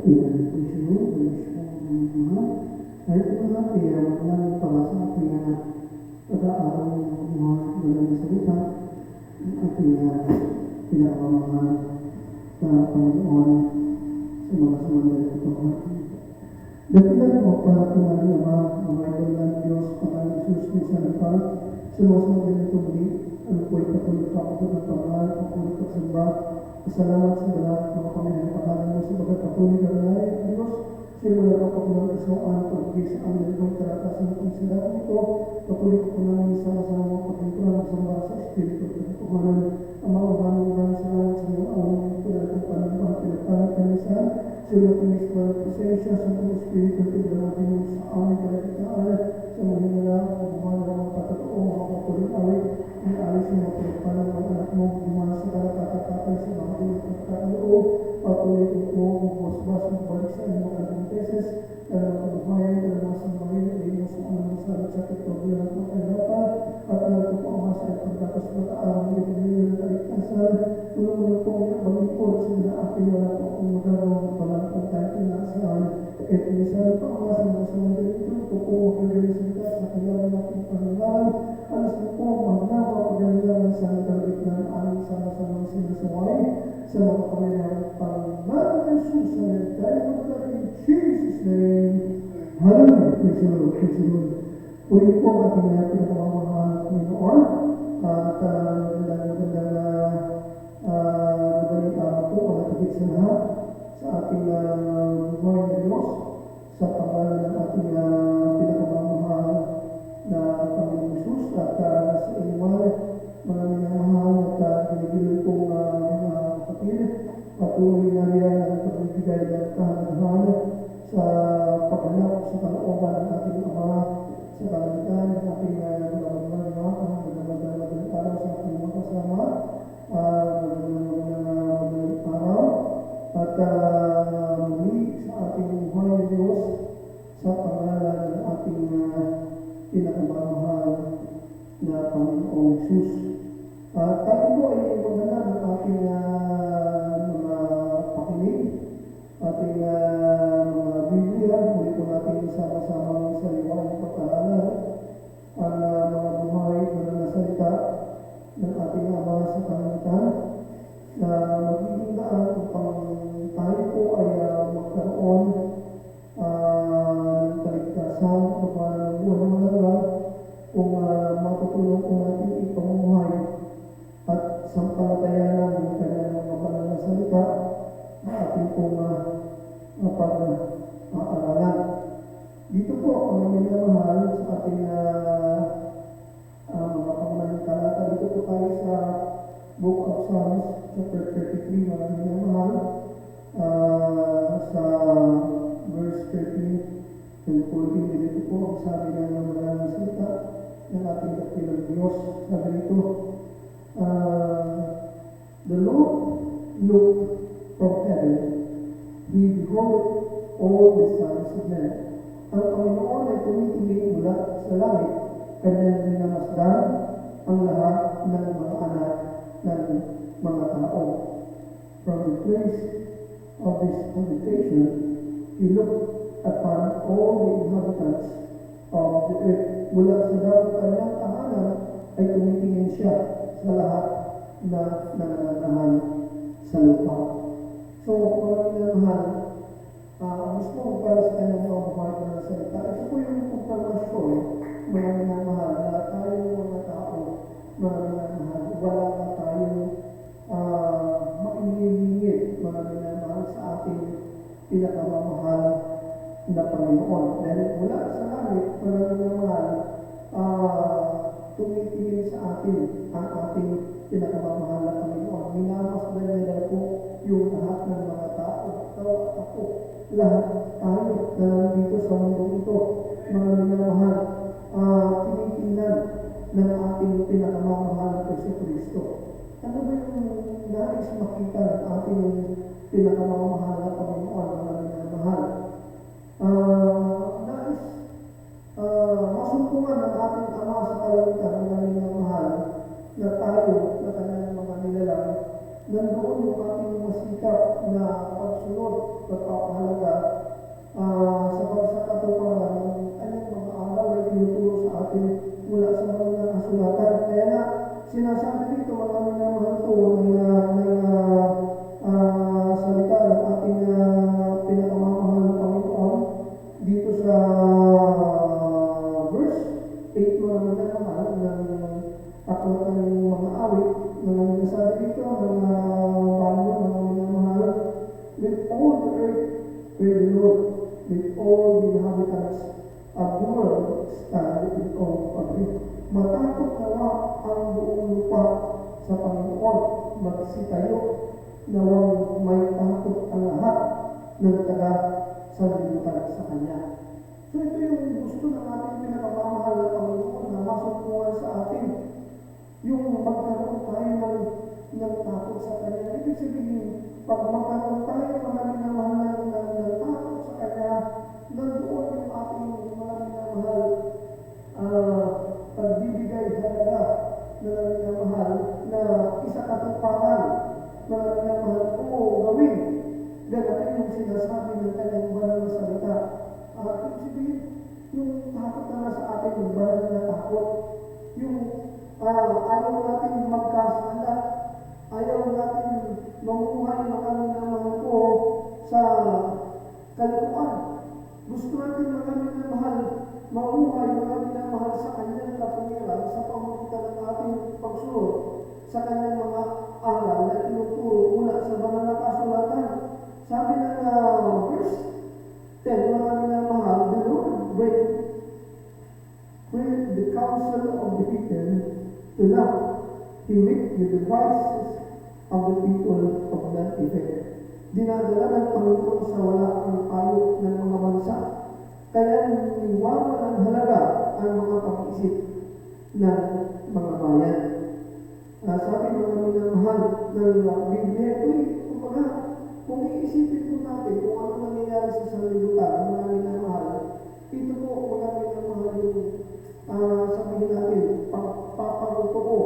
Iwan po siya, balis po ng mga. Kahit po natin, maglang para sa ating pag-aaral ng mga magandang salita, ang ating pinakamamahal sa Panginoon sa mga sumandal ito. Dakilan mo para kumain Ama, mga idol ng Diyos, Panginoon Jesus, minsan pa, sa mga sumandal ito muli, ano po ipatuloy pa ako ng pangal, patuloy pa sa ba, salamat sa lahat ng mga pamilya pangalan mo sa pagkakatuloy ng nanay ng Diyos. Siya wala ka pa kulang kasawaan pag-ibig sa amin ng karata sa mga sila ito. Patuloy ko namin sama-sama pagkinturan sa mga sa Espiritu at Pagkuhanan. Ang mga maraming salamat sa mga alam ng ito na itong panabang pinagpalat kami sa sila kami sa presensya sa mga Espiritu at natin sa amin kalagitnaan sa mga hinala ang mga mga patotoo mga patuloy awit ang alis sa mga pinagpalat ng anak mo gumana sa kalatatatay sa mga pinagpalat patuloy ko magpasbas magbalik sa inyong mga beses dalam kabuhayan dalam masa mga ay mo sa anong salat sa pagpagula ng pagkahirapan at alam ko ang masa at pagdatas pag-aaral ng ibigay ng kaligtasan tulong po ang bangipod sa mga akin wala po akong magagawa ng palang kung tayo pinasaan at misalan pa ang masa mga samanda ito ito po magagaling sa kilala natin pangalan alas mo po magnawa pagagalang sa kalagitnaan aming sama-sama sinasaway sa mga kanilang pangalan ng Jesus na dahil magkakaroon in Jesus' name. Hallelujah. Praise the Lord. Praise the Lord. Ulit po ang ating pinakamamahal Panginoon at magandang araw po ang natigit sa lahat sa ating buhay na Diyos sa pangalan ng ating pinakamamahal na Panginoon Jesus at sa inuman mga minamahal at ginigilid pong mga kapatid patuloy na riyan ang pagbibigay ng kahangahan sa paghanap sa kalooban ng ating Ama sa kalamitan ng ating magandang araw sa ating mga kasama magandang araw at muli sa ating buhay ng Diyos sa pangalan ng ating pinakamamahal na Panginoong Jesus. Tayo po ay maganda ng ating mga pakinig, ating mga Biblia, muli po natin sama-sama sa liwanag pag-aaral ang mga buhay na nasalita ng ating Ama sa kalangitan na magiging daan upang tayo po ay magkaroon ng kaligtasan upang buhay ng mga kung matutulong po natin ipamumuhay at sampalatayanan ng kanyang mga banal na salita na ating pong pag-aaralan. Dito po, ang minamahal sa ating mga pangunahing talata. Dito po tayo sa Book of Psalms, chapter 33, mga minamahal, sa verse 13 and 14. Dito po ang sabi ng mga banal na salita ng ating dakilang Diyos. Sabi nito, the Lord looked from heaven, He beholded all the sons of men. Ang Panginoon ay tumitingin mula sa langit, kanyang minamasdan ang lahat ng mga anak ng mga tao. From the place of His habitation, He looked upon all the inhabitants of the earth. Mula sa dapat kanyang tahanan ay tumitingin siya sa lahat na nananahan sa lupa. So, mga minamahal, gusto ko para sa kanyang mga buhay na salita. Ito po yung pagpamasyon, mga minamahal, na tayo mga tao, mga minamahal, wala na tayo maililingit, mga minamahal, sa ating pinakamamahal na Panginoon. Dahil mula sa langit, mga minamahal, tumitingin sa atin ang ating pinakamamahal na Panginoon. Minamasdan niya daw po yung lahat ng mga tao. Ikaw at ako, lahat tayo na nandito sa mundo ito, mga minamahal, tinitingnan ng ating pinakamamahal na Kristo. Ano ba yung nais makita ng ating pinakamamahal na Panginoon, mga minamahal? Nais masumpungan ng ating Ama sa kalangitan, mga minamahal, na tayo, na kanyang mga nilalang, nandoon yung ating masikap na pagsunod, pagpapahalaga sinasabi dito mga minamahal ko ng salita ng ating pinakamamahal na Panginoon dito sa verse 8 mga minamahal ng aklat ng mga awit na nagsasabi dito ng Bible mga minamahal, with all the earth praise the Lord, with all the inhabitants of the world stand in awe of Him. Matakot nawa ang buong lupa sa Panginoon, magsitayo nawang may takot ang lahat ng taga sanlibutan sa Kanya. So ito yung gusto ng ating pinakamamahal na Panginoon na masumpungan sa atin. Yung magkaroon tayo ng takot sa Kanya. Ibig sabihin, pag magkaroon tayo mga minamahal ng takot sa Kanya, nandoon yung ating mga minamahal pagbibigay halaga na minamahal na isa katuparan na minamahal oo gawin. Ganatin yung sinasabi ng kanyang banal na salita. Ibig sabihin, yung takot na nasa atin, yung banal na takot, yung ayaw natin magkasala, ayaw natin mamuhay mga minamahal ko sa kalikuan. Gusto natin mga minamahal mamuhay mga minamahal sa kanyang kapangyarihan sa pamamagitan ng ating pagsunod sa kanyang mga aral na tinuturo mula sa banal na kasulatan. Sabi ng verse 10, mga minamahal, the Lord bring the counsel of the people to naught. He make the devices of the people of that effect. Dinadala ng Panginoon sa wala ang payo ng mga bansa. Kaya niwawalan halaga ang mga pag-isip ng mga bayan. Sabi mga minamahal ng Biblia, kumbaga, kung iisipin po natin kung ano nangyayari sa sanlibutan, mga minamahal, ito po mga minamahal yung sabihin natin, pagpapagutoo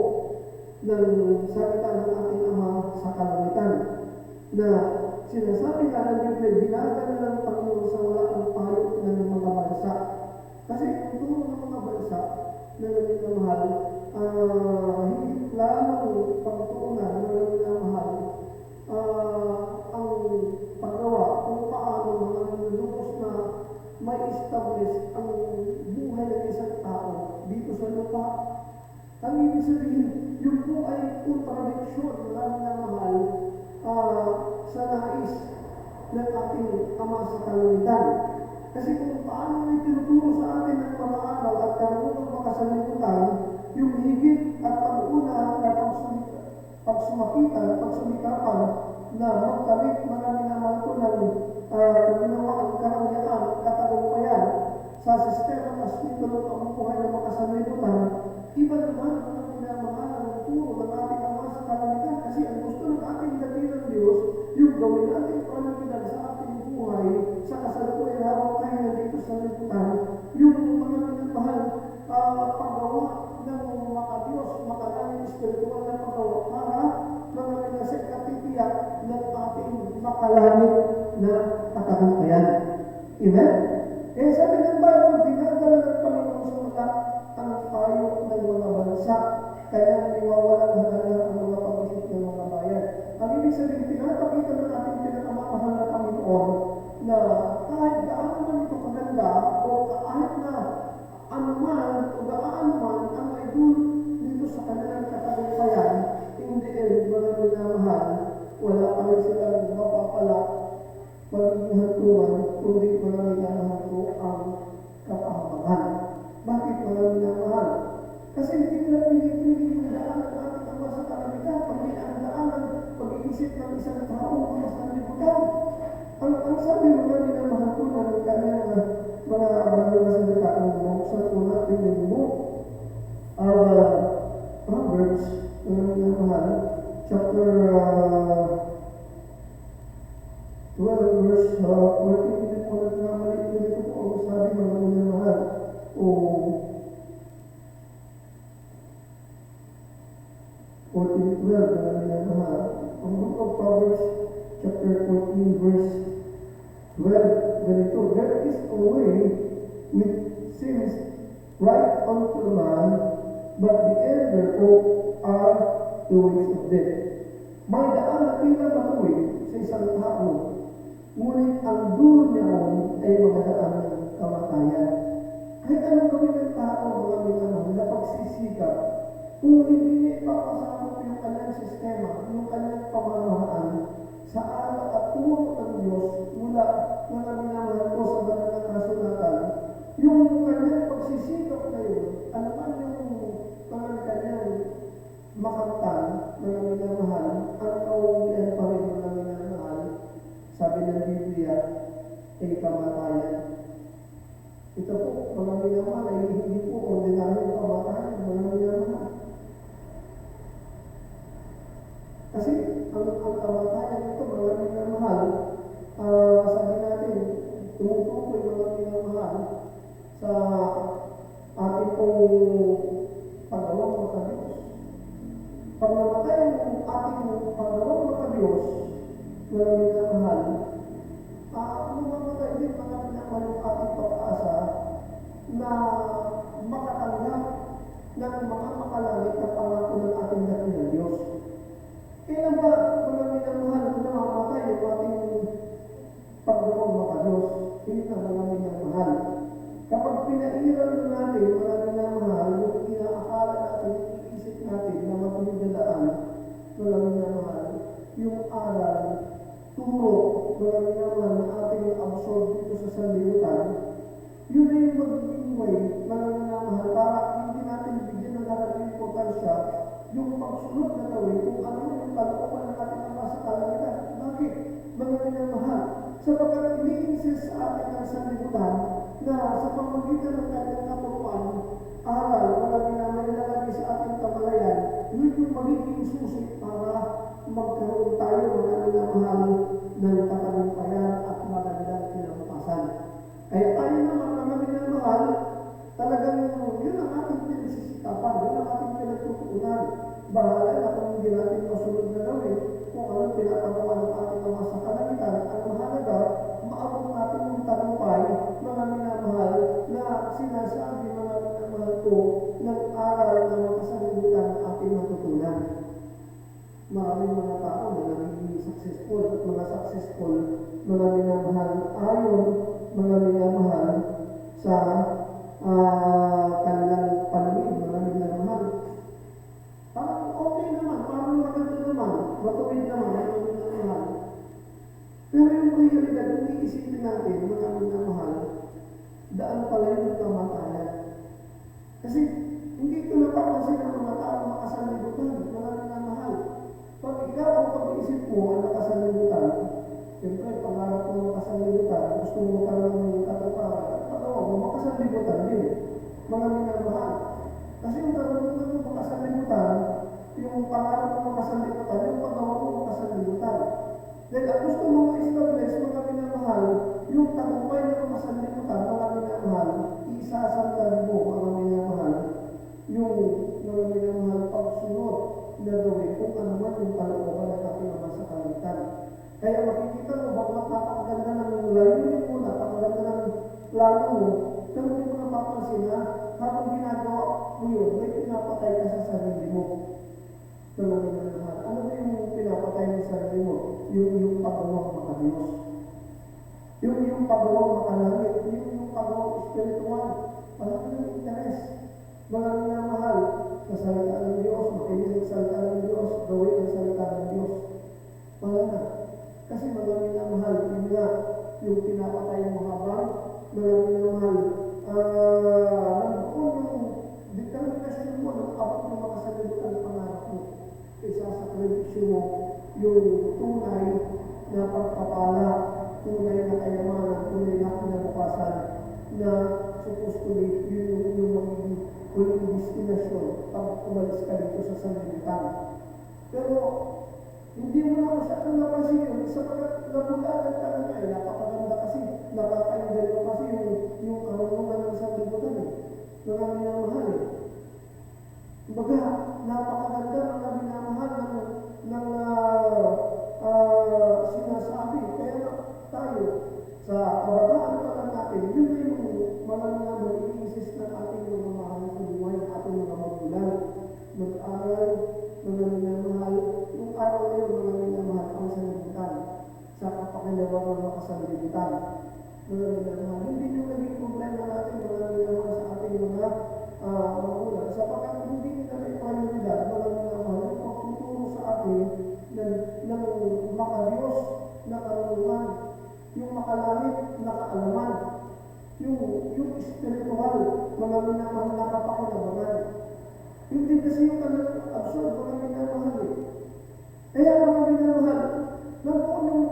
ng salita ng ating Ama sa kalamitan na sinasabi nga ng Biblia, ginagana ng Panginoon sa wala ang payo ng mga bansa. Kasi kung turo ng mga bansa na minamahal, hindi lalong pagtuunan na minamahal ang paggawa kung paano mga nilulubos na may establish ang buhay ng isang tao dito sa lupa. Ang ibig sabihin, yun po ay contradiction na minamahal sa nais ng ating Ama sa kalamitan. Kasi kung paano may tinuturo sa atin ng mga araw at karunong makasalimutan, yung higit at pag-una na pagsumikapan na magkamit mga minamahal ko ng ginawa ang karangyaan, katagumpayan sa sistema at aspeto ng pamumuhay ng makasalimutan, iba naman ang minamahal ang turo ng ating Ama sa kalamitan. Kasi ang gusto ng ating dakilang Diyos, yung gawin natin kalamitan sa ating buhay, sa kasalukuyan habang tayo nandito sa liputan, yung mga minamahal paggawa ng makadiyos, makalangin espiritual na paggawa para mga minasik katitiyak ng ating makalangit na katagumpayan. Amen? Kaya sabi ng Bible, dinadala ng Panginoon sa mata ang payo ng mga bansa, kaya niwawalang halaga ang mga pag-isip ng mga bayan. Ang ibig sabihin, pinapakita ng ating pinakamamahal na Panginoon na kahit gaano man ito kaganda o kahit na anuman o gaano man ang may dulot dito sa kanilang katagumpayan, in the end, mga minamahal, wala pa rin silang mapapala magiging hantungan, kundi mga minamahal ko ang kapahamangan. Bakit mga minamahal? Kasi hindi nila pinipili yung daan ng ating Ama sa kalamitan, pagdi ang daan ng pag-iisip ng isang tao mga sanlibutan. Ang sabi mga minamahal ko ng kanyang mga banal na salita ng buksan ko natin yung book of Proverbs, mga minamahal, chapter 12 verse 14, hindi po nagkamali ko dito po ang sabi mga minamahal o 14:12 mga minamahal. Ang book of Proverbs chapter 14 verse 12, ganito, there is a way which seems right unto man, but the end thereof are the ways of death. May daan na tila matuwid sa isang tao, ngunit ang dulo niyaon ay mga daan ng kamatayan. Kahit anong gawin ng tao, mga minamahal, na pagsisikap, kung hindi niya ipapasakop yung kanyang sistema, yung kanyang pamamahaan, sa aral at turo ng Diyos mula mga minamahal ko sa banal na kasulatan, yung kanyang pagsisikap na yun, ano man yung kanyang makamtan, mga minamahal, ang kauwian pa rin mga minamahal, sabi ng Biblia, ay kamatayan. Ito po, mga minamahal, ay hindi po ordinaryong kamatayan, mga minamahal. Kasi ang kamatayan ito, mga minamahal, sabi natin, tumutukoy mga minamahal sa ating pong paggawang makadiyos. Pag namatay ang ating paggawang makadiyos, mga minamahal, mamamatay din mga minamahal yung ating pag-asa na makatanggap ng mga makalangit na pangako ng ating dakilang Diyos. Kailan ba mga minamahal na mamamatay yung ating paggawang makadiyos? Hindi na mga minamahal. Kapag pinairal natin mga minamahal, yung inaakala natin, iisip natin na matuloy na daan, mga minamahal, yung aral, turo, mga minamahal na ating absorb dito sa sanlibutan, yun na yung magiging way, mga minamahal, para hindi natin bigyan ng halagang importansya yung pagsunod na gawin kung ano yung kalooban ng ating Ama sa kalangitan. Bakit? Mga minamahal, sapagkat ini-insist sa atin ang sanlibutan na sa pamamagitan ng kanyang katuruan, aral, mga minamahal ilalagay sa ating kamalayan, yun yung magiging susi para magkaroon tayo, mga minamahal, ng katagumpayan at magandang kinabukasan. Kaya tayo naman, mga minamahal, talagang yun ang ating pinagsisikapan, yun ang ating pinagtutuunan. Bahala na kung hindi natin masunod na gawin kung anong pinapagawa ng ating Ama sa kalangitan. Ang mahalaga, maabot natin yung tagumpay, mga minamahal, na sinasabi mga minamahal ko ng aral na makasanlibutan ng ating natutunan. Maraming mga tao na nagiging successful at mga successful, mga minamahal, ayon mga minamahal sa kanilang paningin, mga minamahal. Parang okay naman, parang maganda naman, matuwid naman, mga minamahal. Pero yung realidad, kung iisipin natin, mga minamahal, daan pala yung kamatayan. Kasi hindi ito napapansin ng mga tao makasanlibutan, mga minamahal. Pag ikaw ang pag-iisip mo ang nakasanlibutan, siyempre, pangarap mo makasanlibutan, gusto mo magkaroon ng kataparan, pagawa mo makasanlibutan din, mga minamahal. Kasi yung karunungan mo makasanlibutan, yung pangarap mo makasanlibutan, yung pagawa mo makasanlibutan. Dahil ang gusto mo ma-establish, mga minamahal, yung tagumpay na makasanlibutan, mga minamahal, isasantan mo, mga minamahal, yung mga minamahal pagsunod na gawin kung ano man yung kalooban ng ating Ama sa kalangitan. Kaya makikita mo, bakit napakaganda ng layunin mo, napakaganda ng plano mo, pero hindi mo napapansin na habang ginagawa mo yun, may pinapatay ka sa sarili mo. Mga minamahal, ano ba yung pinapatay mo sa sarili mo? Yung pagawang makadiyos. Yung pagawang makalangit, yung pagawang spiritual. Wala ka ng interes. Mga minamahal, sa salita ng Diyos, makinig sa salita ng Diyos, gawin ang salita ng Diyos. Wala na. Kasi mga minamahal, yun nga, yung pinapatay mo habang, mga minamahal, nandoon yung determinasyon mo na abot mo makasanlibutan ng pangarap mo. Isasakripisyo mo yung tunay na pagpapala, tunay na kayamanan, tunay na kinabukasan na supposedly yun yung magiging huling destinasyon pag umalis ka dito sa sanlibutan. Pero hindi mo na masyadong napansin yun sapagkat nabulagan ka na tayo, napakaganda kasi, nakaka-enjoy mo kasi yung karunungan ng sanlibutan eh. Mga minamahal eh. Kumbaga, napakaganda mga minamahal ng sinasabi. Kaya tayo, sa kabataan pa lang natin, yun na yung mga minamahal, i-insist ng ating mga mahal sa buhay, ating mga magulang, mag-aral, mga minamahal, yung araw na yun, mga minamahal, ang sanlibutan, sa kapakinawa ng makasanlibutan. Mga minamahal, hindi yung naging problema natin, mga minamahal sa ating mga magulang, sapagkat hindi nila may prioridad, mga minamahal, yung pagtuturo sa atin ng makadiyos na karunungan, yung makalangit na kaalaman, yung spiritual, mga minamahal na kapakinabangan. Yung din kasi yung absurd, mga minamahal eh. Kaya mga minamahal, nandoon yung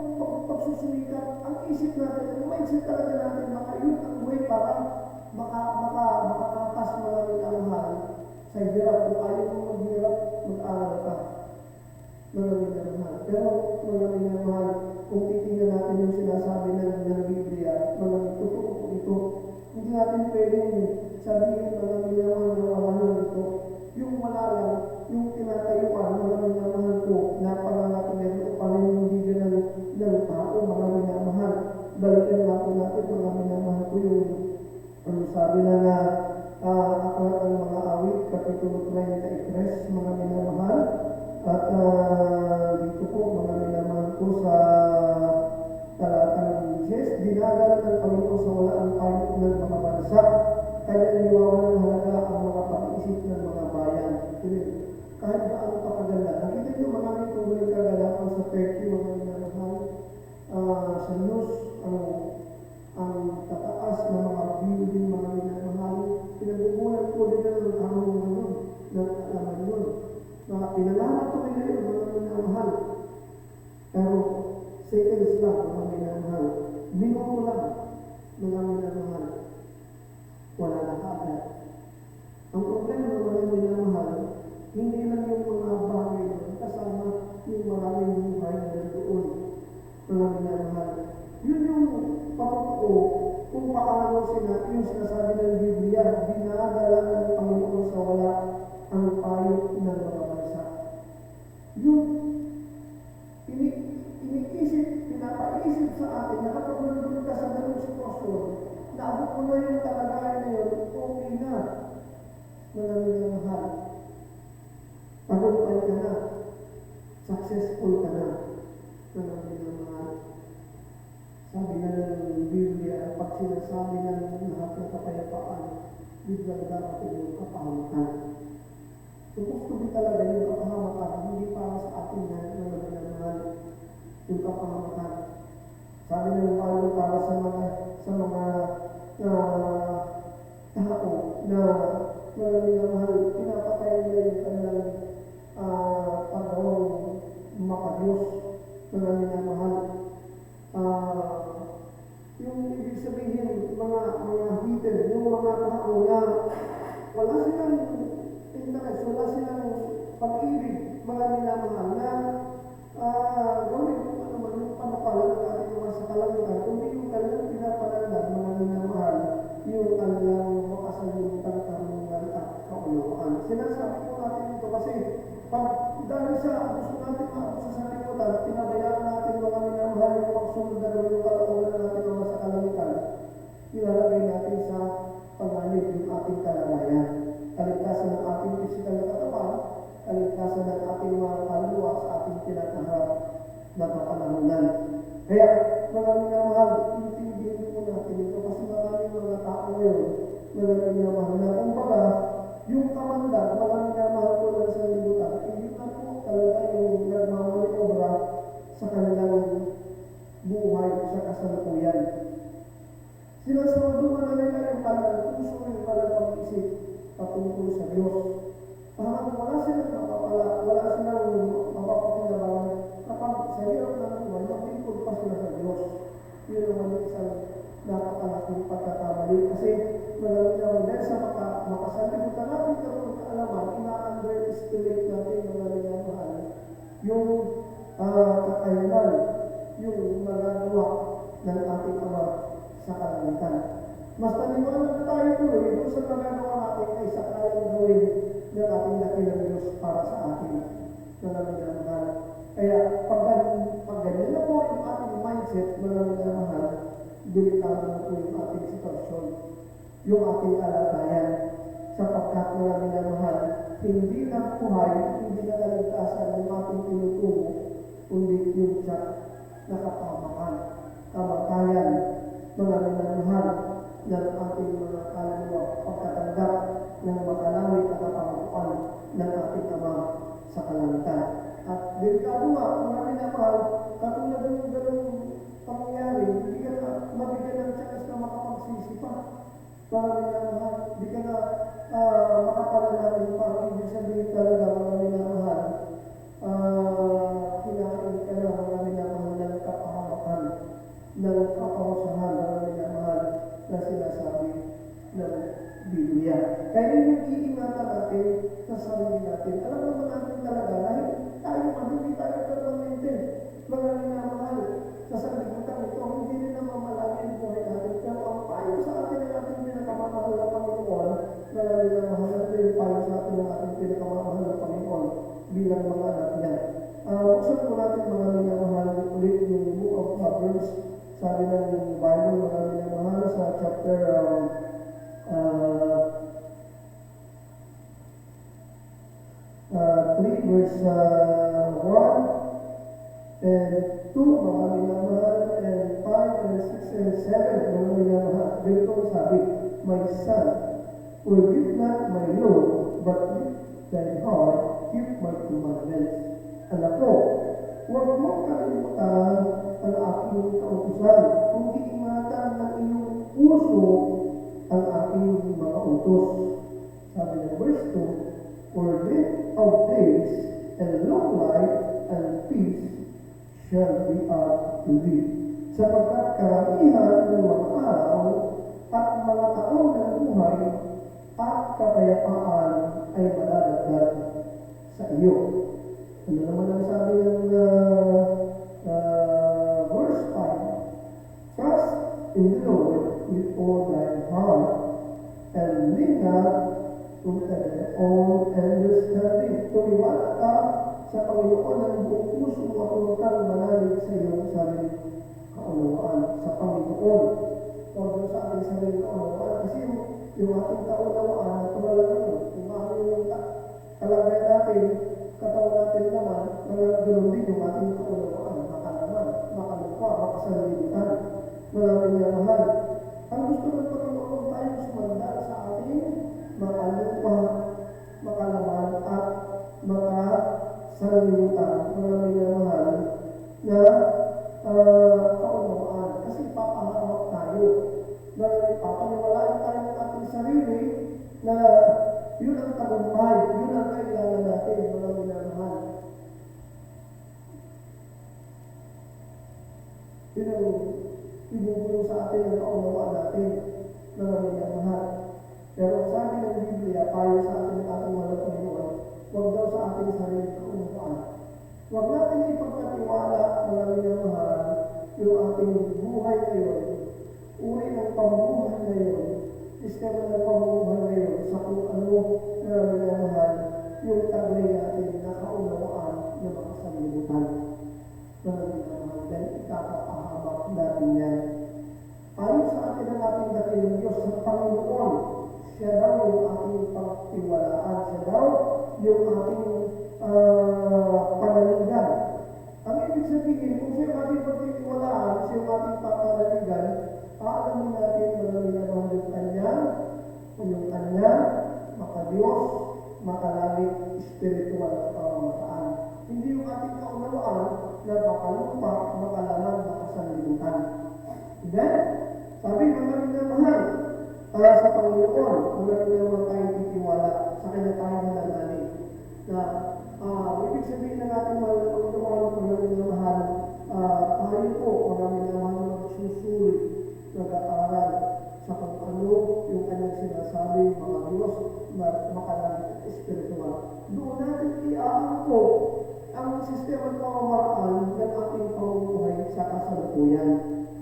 pagsusulikat, ang isip natin, ang mindset talaga natin, yun ang way para makakatas mga minamahal sa hirap. Kung ayaw mo maghirap, mag-aral ka. Mga minamahal. Pero mga minamahal, kung titingnan natin yung sinasabi ng Biblia, mga totoo po ito, hindi natin pwedeng sabihin mga minamahal na wala lang ito. Yung wala lang, yung tinatayuan, mga minamahal ko, na pangangatungan o paninindigan ng tao, mga minamahal. Balikan nga po natin, mga minamahal ko yung sabi na aklat ng mga awit, Kapitulo 33, mga minamahal. At dito po, mga minamahal ko sa talatang 10, dinadala ng Panginoon sa walaan tayo ng mga bansa, kaya naniwawalan ng halaga ang mga pag-iisip ng mga bayan. Kahit gaano pa kaganda. Nakita nyo maraming tungkulong kagalapan sa Turkey, mga minamahal, sa news, ang tataas ng mga building, mga minamahal. Pinagugulan po nila ng araw ngayon, ng alaman yun. Mga pinalaman ko nila yun, mga minamahal. Pero seconds lang, mga minamahal. Minuto lang, mga minamahal. Wala na kaagad. Ang problema ng mga minamahal, hindi lang yung mga bagay kasama yung maraming buhay na nandoon. Mga minamahal. Yun yung patotoo kung paano yung sinasabi ng Biblia, dinadala ng Panginoon sa wala ang payo ng mga bansa. Yung iniisip, pinapaisip sa atin na kapag nandun ka sa ganung sitwasyon, naabot mo na yung kalagayan na yun, okay na. Mga minamahal. Tagumpay ka na. Successful ka na. Mga minamahal. Sabi na ng Biblia, pag sinasabi ng lahat ng kapayapaan, biglang darating yung kapahamakan. Supposed to be talaga yung kapahamakan, hindi para sa ating mga minamahal. Yung kapahamakan. Sabi ng Paulo para sa mga tao na mga minamahal, pinapatay nila yung kanilang pagawang makadiyos, mga minamahal. Yung ibig sabihin, mga hidden, yung mga tao na wala silang interest, wala silang pag-ibig, mga minamahal na gawin kung ano man yung panapalan ng ating mga sa kalangitan, kundi yung kanilang pinapalandag, mga minamahal, yung kanilang makasalutan, karunungan at kaunawaan. Sinasabi po natin ito kasi dahil sa gusto natin maabot sa sanlibutan, pinabayaan natin mga minamahal yung pagsunod na yung kalaunan natin mga sa kalangitan, ilalagay natin sa panganib yung ating kalagayan. Kaligtasan ng ating pisikal na katawan, kaligtasan ng ating mga kaluluwa sa ating pinakaharap na kapanahonan. Kaya, mga minamahal, intindihin po natin ito kasi maraming mga tao ngayon, mga minamahal na kumbaga, yung kamandag, mga minamahal ko lang sa libutan, hindi na po talaga yung nagmamali obra sa kanilang buhay sa kasalukuyan. Sinasawaduman na nila yung kanilang puso, yung kanilang pag-isip patungkol sa Diyos. Parang wala silang mapapala, wala silang mapapakinabangan kapag sa hirap ng buhay, maglingkod pa sila sa Diyos. Yun naman yung isang napakalaking pagkakamali. Kasi malamig naman dahil sa makasalimutan natin ng kaalaman, ina-underestimate natin mga minamahal yung kakayanan, yung magagawa ng ating Ama sa kalangitan. Mas naniwala tayo tuloy kung sa magagawa natin ay sa kayang gawin ng ating dakilang Diyos para sa atin. Mga minamahal. Kaya pag ganyan na po yung ating mindset, mga minamahal, delikado na po yung ating sitwasyon, yung ating kalagayan, sapagkat mga minamahal, hindi na buhay, hindi na tinutubo, kundi yung tiyak na kapamakan, kamatayan, mga minamahal ng ating mga kaluluwa, pagkatanggap ng makalangit at kapanguan ng ating Ama sa kalangitan. At delikado nga, mga minamahal, katulad ng ganung pangyayari, hindi ka na mabigyan ng tsakas na makapagsisi pa. Mga minamahal, hindi ka na makapanalangin pa. Ibig sabihin talaga, mga minamahal, kinain ka na mga minamahal ng kapahamakan, ng kapahusahan, mga minamahal na sinasabi ng Biblia. Kaya yung iingatan natin sa sarili natin. Alam naman natin talaga dahil tayo hindi tayo permanente. Mga minamahal, sa sanlibutan ito, hindi rin naman malalagyan buhay natin. Pero ang payo sa atin ng ating pinakamamahal na Panginoon, mga minamahal natin, payo sa atin ng ating pinakamamahal na Panginoon bilang mga anak niya. Buksan po natin mga minamahal ulit yung Book of Proverbs. Sabi ng Bible, mga minamahal, sa chapter 3 verse 1 and 2, mga minamahal, and 5 and 6 and 7, mga minamahal. Dito sabi, my son, forget not my law, but with thy heart keep my commandments. Anak ko, huwag mong kalimutan ang aking kautusan, kung iingatan ng iyong puso ang aking mga utos. Sabi ng verse 2, for length of days and long life and peace shall be out to thee. Sapagkat karamihan ng mga araw at mga taon ng buhay at kapayapaan ay madadagdag sa iyo. Ano naman ang sabi ng verse 5? Trust in the Lord with all thy heart and lean not to thy own understanding. Tumiwala ka sa Panginoon ng buong puso at huwag kang manalig sa iyong sariling kaunawaan. Sa Panginoon, huwag sa ating sariling kaunawaan. Kasi yung ating kaunawaan, tumalang yun. Kung ano yung kalagay natin, katawan natin naman, ganoon din yung ating kaunawaan. Makalaman, makalukwa, makasanlibutan. Maraming na mahal. Ang gusto ng Panginoon tayo sumandal sa ating makalukwa, makalaman, at makasanlibutan. Maraming na mahal na kaunawaan. Kasi papahamak tayo. Papaniwalaan tayo ng ating sarili na yun ang tagumpay, yun ang kailangan natin, mga minamahal. Yun ang ibubulong sa atin ang kaunawaan natin, mga minamahal. Pero sabi ng Biblia, payo sa atin ng ating mga Panginoon, huwag daw sa ating sarili kaunawaan. Huwag natin ipagkatiwala, mga minamahal, yung ating buhay ngayon, uri ng pamumuhay ngayon, sistema ng pamumuhay ngayon sa kung ano na minamahal yung taglay natin na kaunawaan na makasanlibutan. Mga minamahal, dahil ikapapahamak natin yan. Ayon sa atin ang ating dakilang Diyos sa Panginoon, siya daw yung ating pagtiwalaan, siya daw yung ating panaligan. Ang ibig sabihin, kung siya yung ating pagtitiwalaan, siya yung ating panaligan, aalamin natin mga minamahal yung kanya, makadiyos, makalangit, spiritual at pamamataan. Hindi yung ating kaunawaan na makalupa, makalaman, makasanlibutan. Then, sabi mga minamahal, sa Panginoon, mga minamahal tayong titiwala, sa kanya tayo nananalig. Na, ibig sabihin na natin mga Panginoon, mga minamahal, tayo po, mga minamahal magsusulit, nag-aaral sa kung ano yung kanyang sinasabi, mga Diyos, makalangit at espiritual. Doon natin iaangko ang sistema ng pamamaraan ng ating pamumuhay sa kasalukuyan.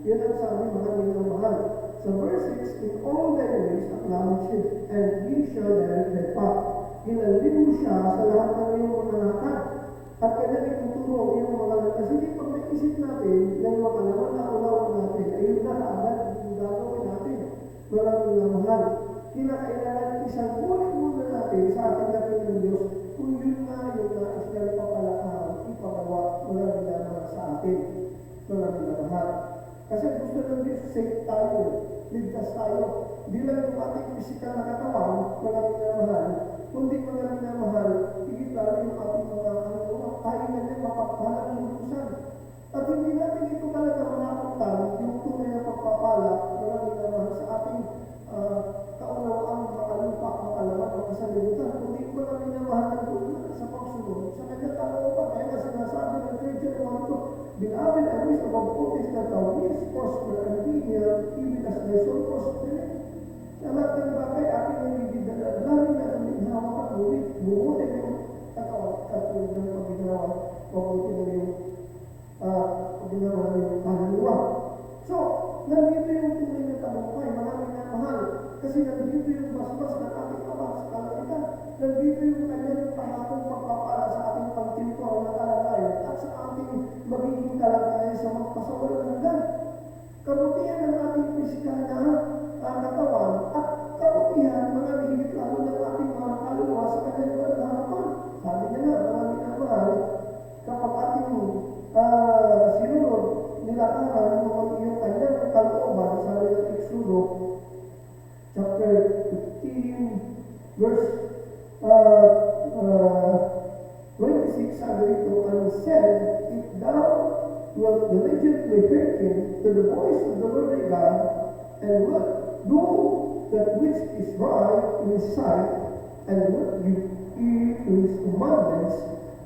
Yun ang sabi mga minamahal. Sa verse 6, in all thy ways acknowledge him, and he shall direct thy path. Hinalin mo siya sa lahat ng iyong mga lakad. At kanyang ituturo ang iyong mga lakad. Kasi pag naisip natin, ng makalaman na unawan natin, ayun na agad yung gagawin natin. Maraming minamahal. Kinakailangan isang ulit muna natin sa ating dakilang Diyos kung yun nga yung nais niya ipapalakad pisikal na katawan, mga minamahal, kundi mga minamahal, higit lalo yung ating mga tayo na din mapagpala ng lubusan. At hindi natin ito talaga manapuntan, yung tunay na pagpapala, mga minamahal, sa ating kaunawaan, makalupa, makalaman, makasalimutan, kundi mga minamahal ng lubusan sa pagsunod, sa kanyang kalooban. Kaya na sinasabi ng 3 John 1:2, Beloved, I wish above all things that thou mayest prosper and be health, even as thy soul prospereth. Sa lahat ng bagay, aking nangigidalaglarin na ang minhawa at bumuti na yung katawan at tulad ng paginawa, mabuti na yung paginawa na yung kaluluwa. So, nandito yung tunay na talumpay, maraming na mahal, kasi nandito yung basbas ng ating Ama sa kalangitan, nandito yung kanyang pangakong pagpapala sa ating pagtimpuan na kalagayan at sa ating magiging kalagayan sa magpasawalan hanggan. Kabutihan ng ating pisikal na katawan at kabutihan mga higit lalo ng ating mga kaluluwa sa kanyang walang harapan. Sabi niya nga, mga minamahal, kapag ating sinunod, nilakaran yung kanyang kalooban, sabi ng Exodo, chapter 15, verse 26, sabi dito, and said, if thou wilt diligently hearken to the voice of the Lord thy God, and wilt do that which is right in his sight, and wilt give ear to his commandments,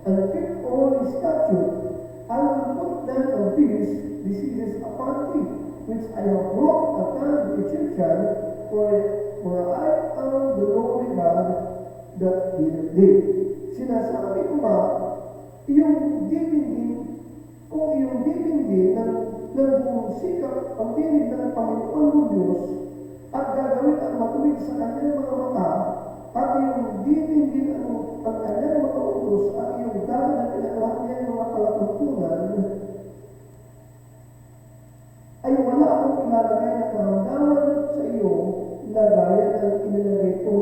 and keep all his statutes, I will put none of these diseases upon thee, which I have brought upon the Egyptian, for I am the Lord God that healeth thee. Sinasabi ko ba, yung dibindin, kung yung dibindin ng sikap ang tinig ng Panginoon mo Diyos, at gagawin ang matuwid sa kanyang mga mata, at yung dibindin ang kanyang mga utos, at yung dahil na pinaglahat niya ng mga kalakutunan, ay wala akong ilalagay na karamdaman sa iyo na gaya ng inilagay ko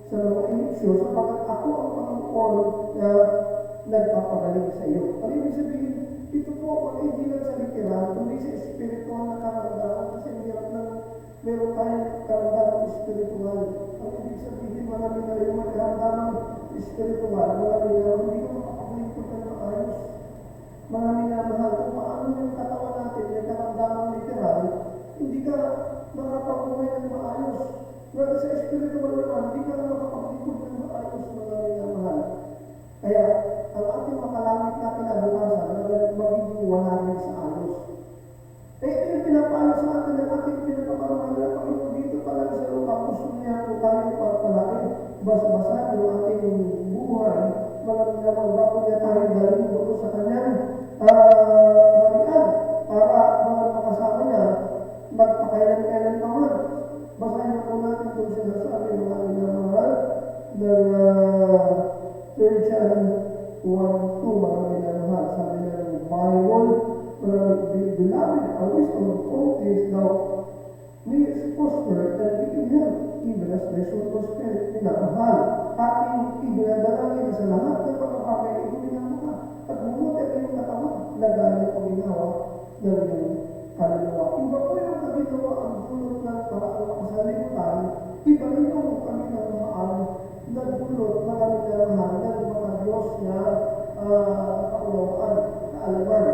sa mga inisyo, sapagkat ako ang Panginoon na nagpapagaling sa iyo. Ano ibig sabihin? Ito po, hindi lang sa literal, kundi sa espiritual na karamdaman, kasi hirap na meron tayong karamdaman espiritual. Ang ibig sabihin, marami na rin mga karamdaman espiritual, marami na hindi ko makapaglingkod ng maayos. Marami na mahal kung paano yung katawan natin, yung karamdaman literal, hindi ka makapag-uwi ng maayos. Pero sa espiritual naman, hindi ka makapag-lingkod ng maayos, marami na mahal. Kaya, ang ating makalangit na kinabukasan, magiging wala rin sa ayos. Kaya ito yung pinapaalam sa atin ng ating pinapamahal na Panginoon dito talaga sa lupa. Gusto niya po tayo pagpalain, bas-basan yung ating buhay, mga bago niya tayo dalhin doon sa kanyang harian para mga makasama niya magpakailan-kailan pa man. Basahin po natin kung sinasabi ng ating minamahal ng 3 John 1:2, mga minamahal. Sabi na ng Bible, Beloved, I wish above all things thou mayest prosper and be in health, even as thy soul prospereth. Minamahal, aking iginadalangin sa lahat ng mga bagay ito minamahal, at bumuti ang iyong katawan na gaya ng panginawa ng iyong kaluluwa. Iba po yung kaginawa ang dulot ng parang makasalimutan, iba rin yung kaminamahal na dulot na kaminamahal ng mga Diyos na kaunawaan, kaalaman,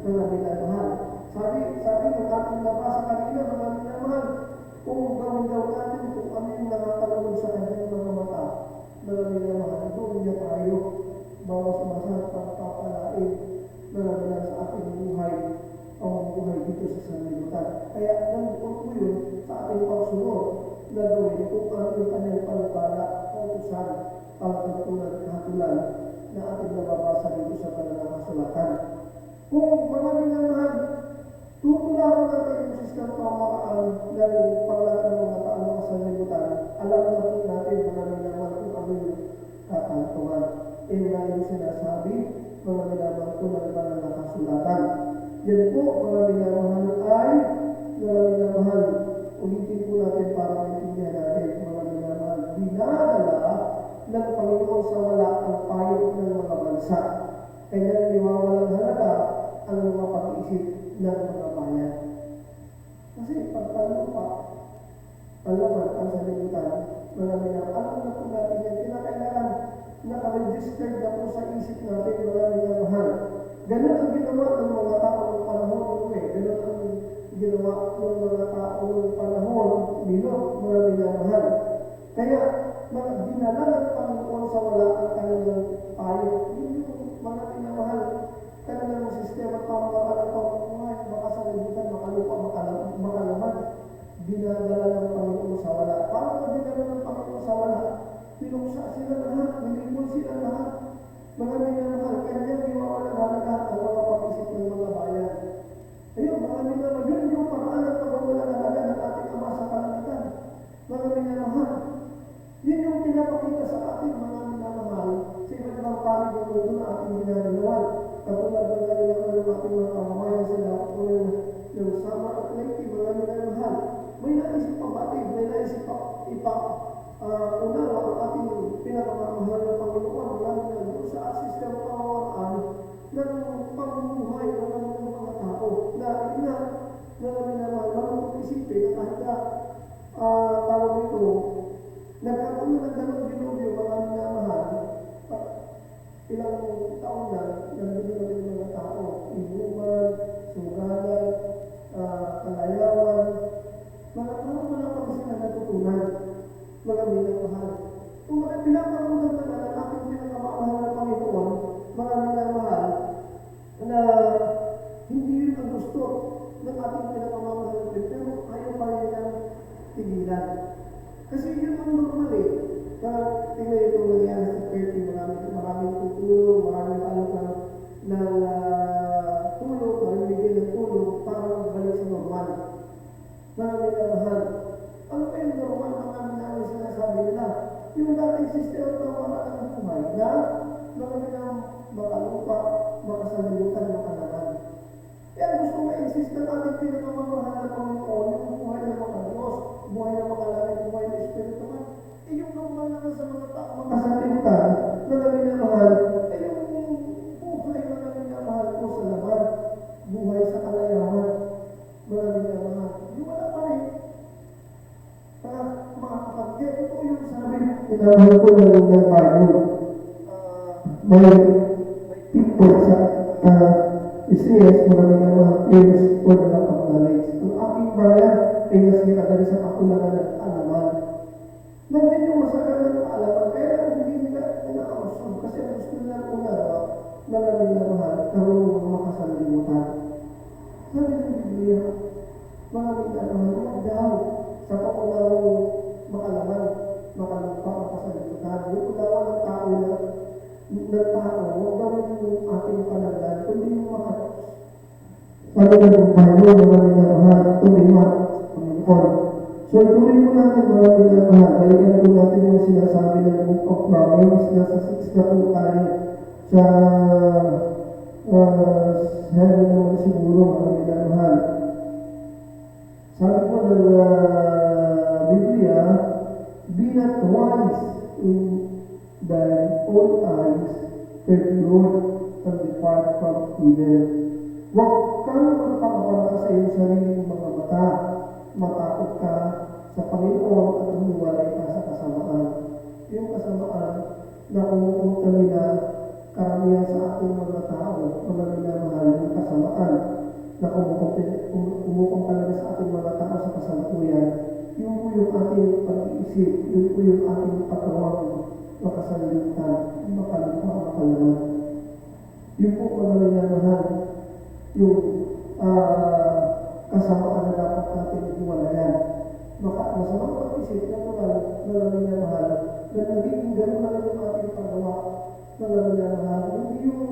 mga minamahal. Sabi ng ating nabasa kanina, mga minamahal, kung gawin daw natin kung ano yung nakakalunod sa kanyang mga mata, mga minamahal, doon niya tayo bawas-basan pagpapalain mga minamahal sa ating buhay, ang buhay dito sa sanlibutan. Kaya nandoon po yun sa ating pagsunod na gawin kung ano yung kanyang panupala o utusan pagkatulan kahatulan na ating nababasa dito sa kanilang kasulatan. Kung mga minamahal, tutularan natin yung sistema pamakaan ng panglakan ng mga taong kasanlibutan, alam na po natin mga minamahal kung ano yung katantungan. Yan nga yung sinasabi, mga minamahal ko ng mga kasulatan. Yan po, mga minamahal ay, mga minamahal, ulitin po natin para maintindihan natin, mga minamahal, dinadala ng Panginoon sa wala ang payo ng mga bansa. Kaya niwawalang halaga ang mga pag-iisip ng mga bayan. Kasi pagtanong pa, alaman, pansalimbutan, mga minang, alam na po natin yan, kinakailangan nakaregistered na po sa isip natin, mga minamahal. Ganun ang ginawa ng mga tao ng panahon ng ganun ang ginawa ng mga tao ng panahon nilo, mga minamahal. Kaya, mga dinala ng Panginoon sa wala ang kanilang payo. Yun yung mga minamahal, kanilang sistema pamamahala pamumuhay, makasalibutan, makalupa, makalaman. Dinadala ng Panginoon sa wala. Paano na dinala ng Panginoon sa wala? Pinuksa sila lahat, nilipon sila lahat. Mga minamahal, kanyang iwawalan halaga ang mga pag-isip ng mga bayan. Ayun, mga minamahal, yun yung paraan ng pagwawalan halaga ng ating Ama sa kalangitan. Mga minamahal, yun yung pinapakita sa ating mga minamahal sa iba't ibang panig ng mundo na ating ginagawan. Katulad ng ginagawa ng ating mga kamamayan sa lahat ng summer at late, mga minamahal. May naisip pa batid, may naisip pa unawa ang ating pinakamamahal ng Panginoon, lalo na doon sa sistema pamamaraan ng pamumuhay ng mga tao. Na minamahal, marunong isipin na kahit na tawag nito, nagkakaroon ng dalawang dilubyo, mga minamahal, ilang taon na, nandun na mga tao, inuman, sugalan, kalayawan, mga tao wala pa sila natutunan, mga minamahal. Kung pinapakaroon na ng ating pinakamamahal ng Panginoon, mga minamahal, na hindi yun ang gusto ng ating pinakamamahal ng Panginoon, pero ayaw pa rin ang tigilan. Kasi yun ang normal eh. Tingnan ito nangyari sa Turkey, maraming tutulong, maraming alok ng tulong, maraming bigyan ng tulong para magbalik sa normal. Mga minamahal, ano pa yung normal ng namin namin sinasabi nila? Yung dating sistema ng wala ng buhay na mga minang makalupa, makasalimutan, makalaman. Kaya gusto nga insist na ating pinakamamahal na Panginoon, yung buhay ng mga Diyos, buhay ng makalangit, buhay ng Espiritu man. Yung normal naman sa mga tao makasalimutan, mga minamahal, ay yung buhay mga minamahal ko sa laman, buhay sa kalayawan, mga minamahal. Yung wala pa rin. Mga kapatid, ito yung sabi, minamahal ko na yung Bible. May people sa Isaias, mga minamahal, is for the lack of knowledge. Ang aking bayan ay nasira dahil sa kakulangan ng alaman. Nandun yung masakal ng alaman, kaya hindi nila ina-ausog kasi gusto nila unawa na minamahal, karunong makasalimutan. Sabi ng Biblia, mga minamahal, huwag daw sa paunawang makalaman, makalupa, makasalimutan. Yung unawa ng tao huwag daw yung ating panagdan, kundi yung makatos. Sabi ng Bible, mga minamahal, tumiwat sa Panginoon. So, ituloy po natin mga minamahal. Balikan po natin yung sinasabi ng Book of Proverbs. Nasa 6 na po tayo sa 7 naman siguro mga minamahal. Sabi po ng Biblia, be not wise in thy own eyes, fear the Lord, and depart from evil. Huwag kang magpakabala sa iyong sarili mga mata. Matakot ka sa Panginoon at humiwalay ka sa kasamaan. Yung kasamaan na kumukunta nila karamihan sa ating mga tao, mga minamahal, yung kasamaan na kumukunta talaga sa ating mga tao sa kasalukuyan, yun po yung ating pag-iisip, yun po yung ating patawang makasalimutan, makalupa, makalaman. Yun po mga minamahal, yung kasamaan na dapat natin iwalayan. Masamang pag-isip na mga minamahal na nagiging gano'n na lang yung ating pagawa mga minamahal. Hindi yung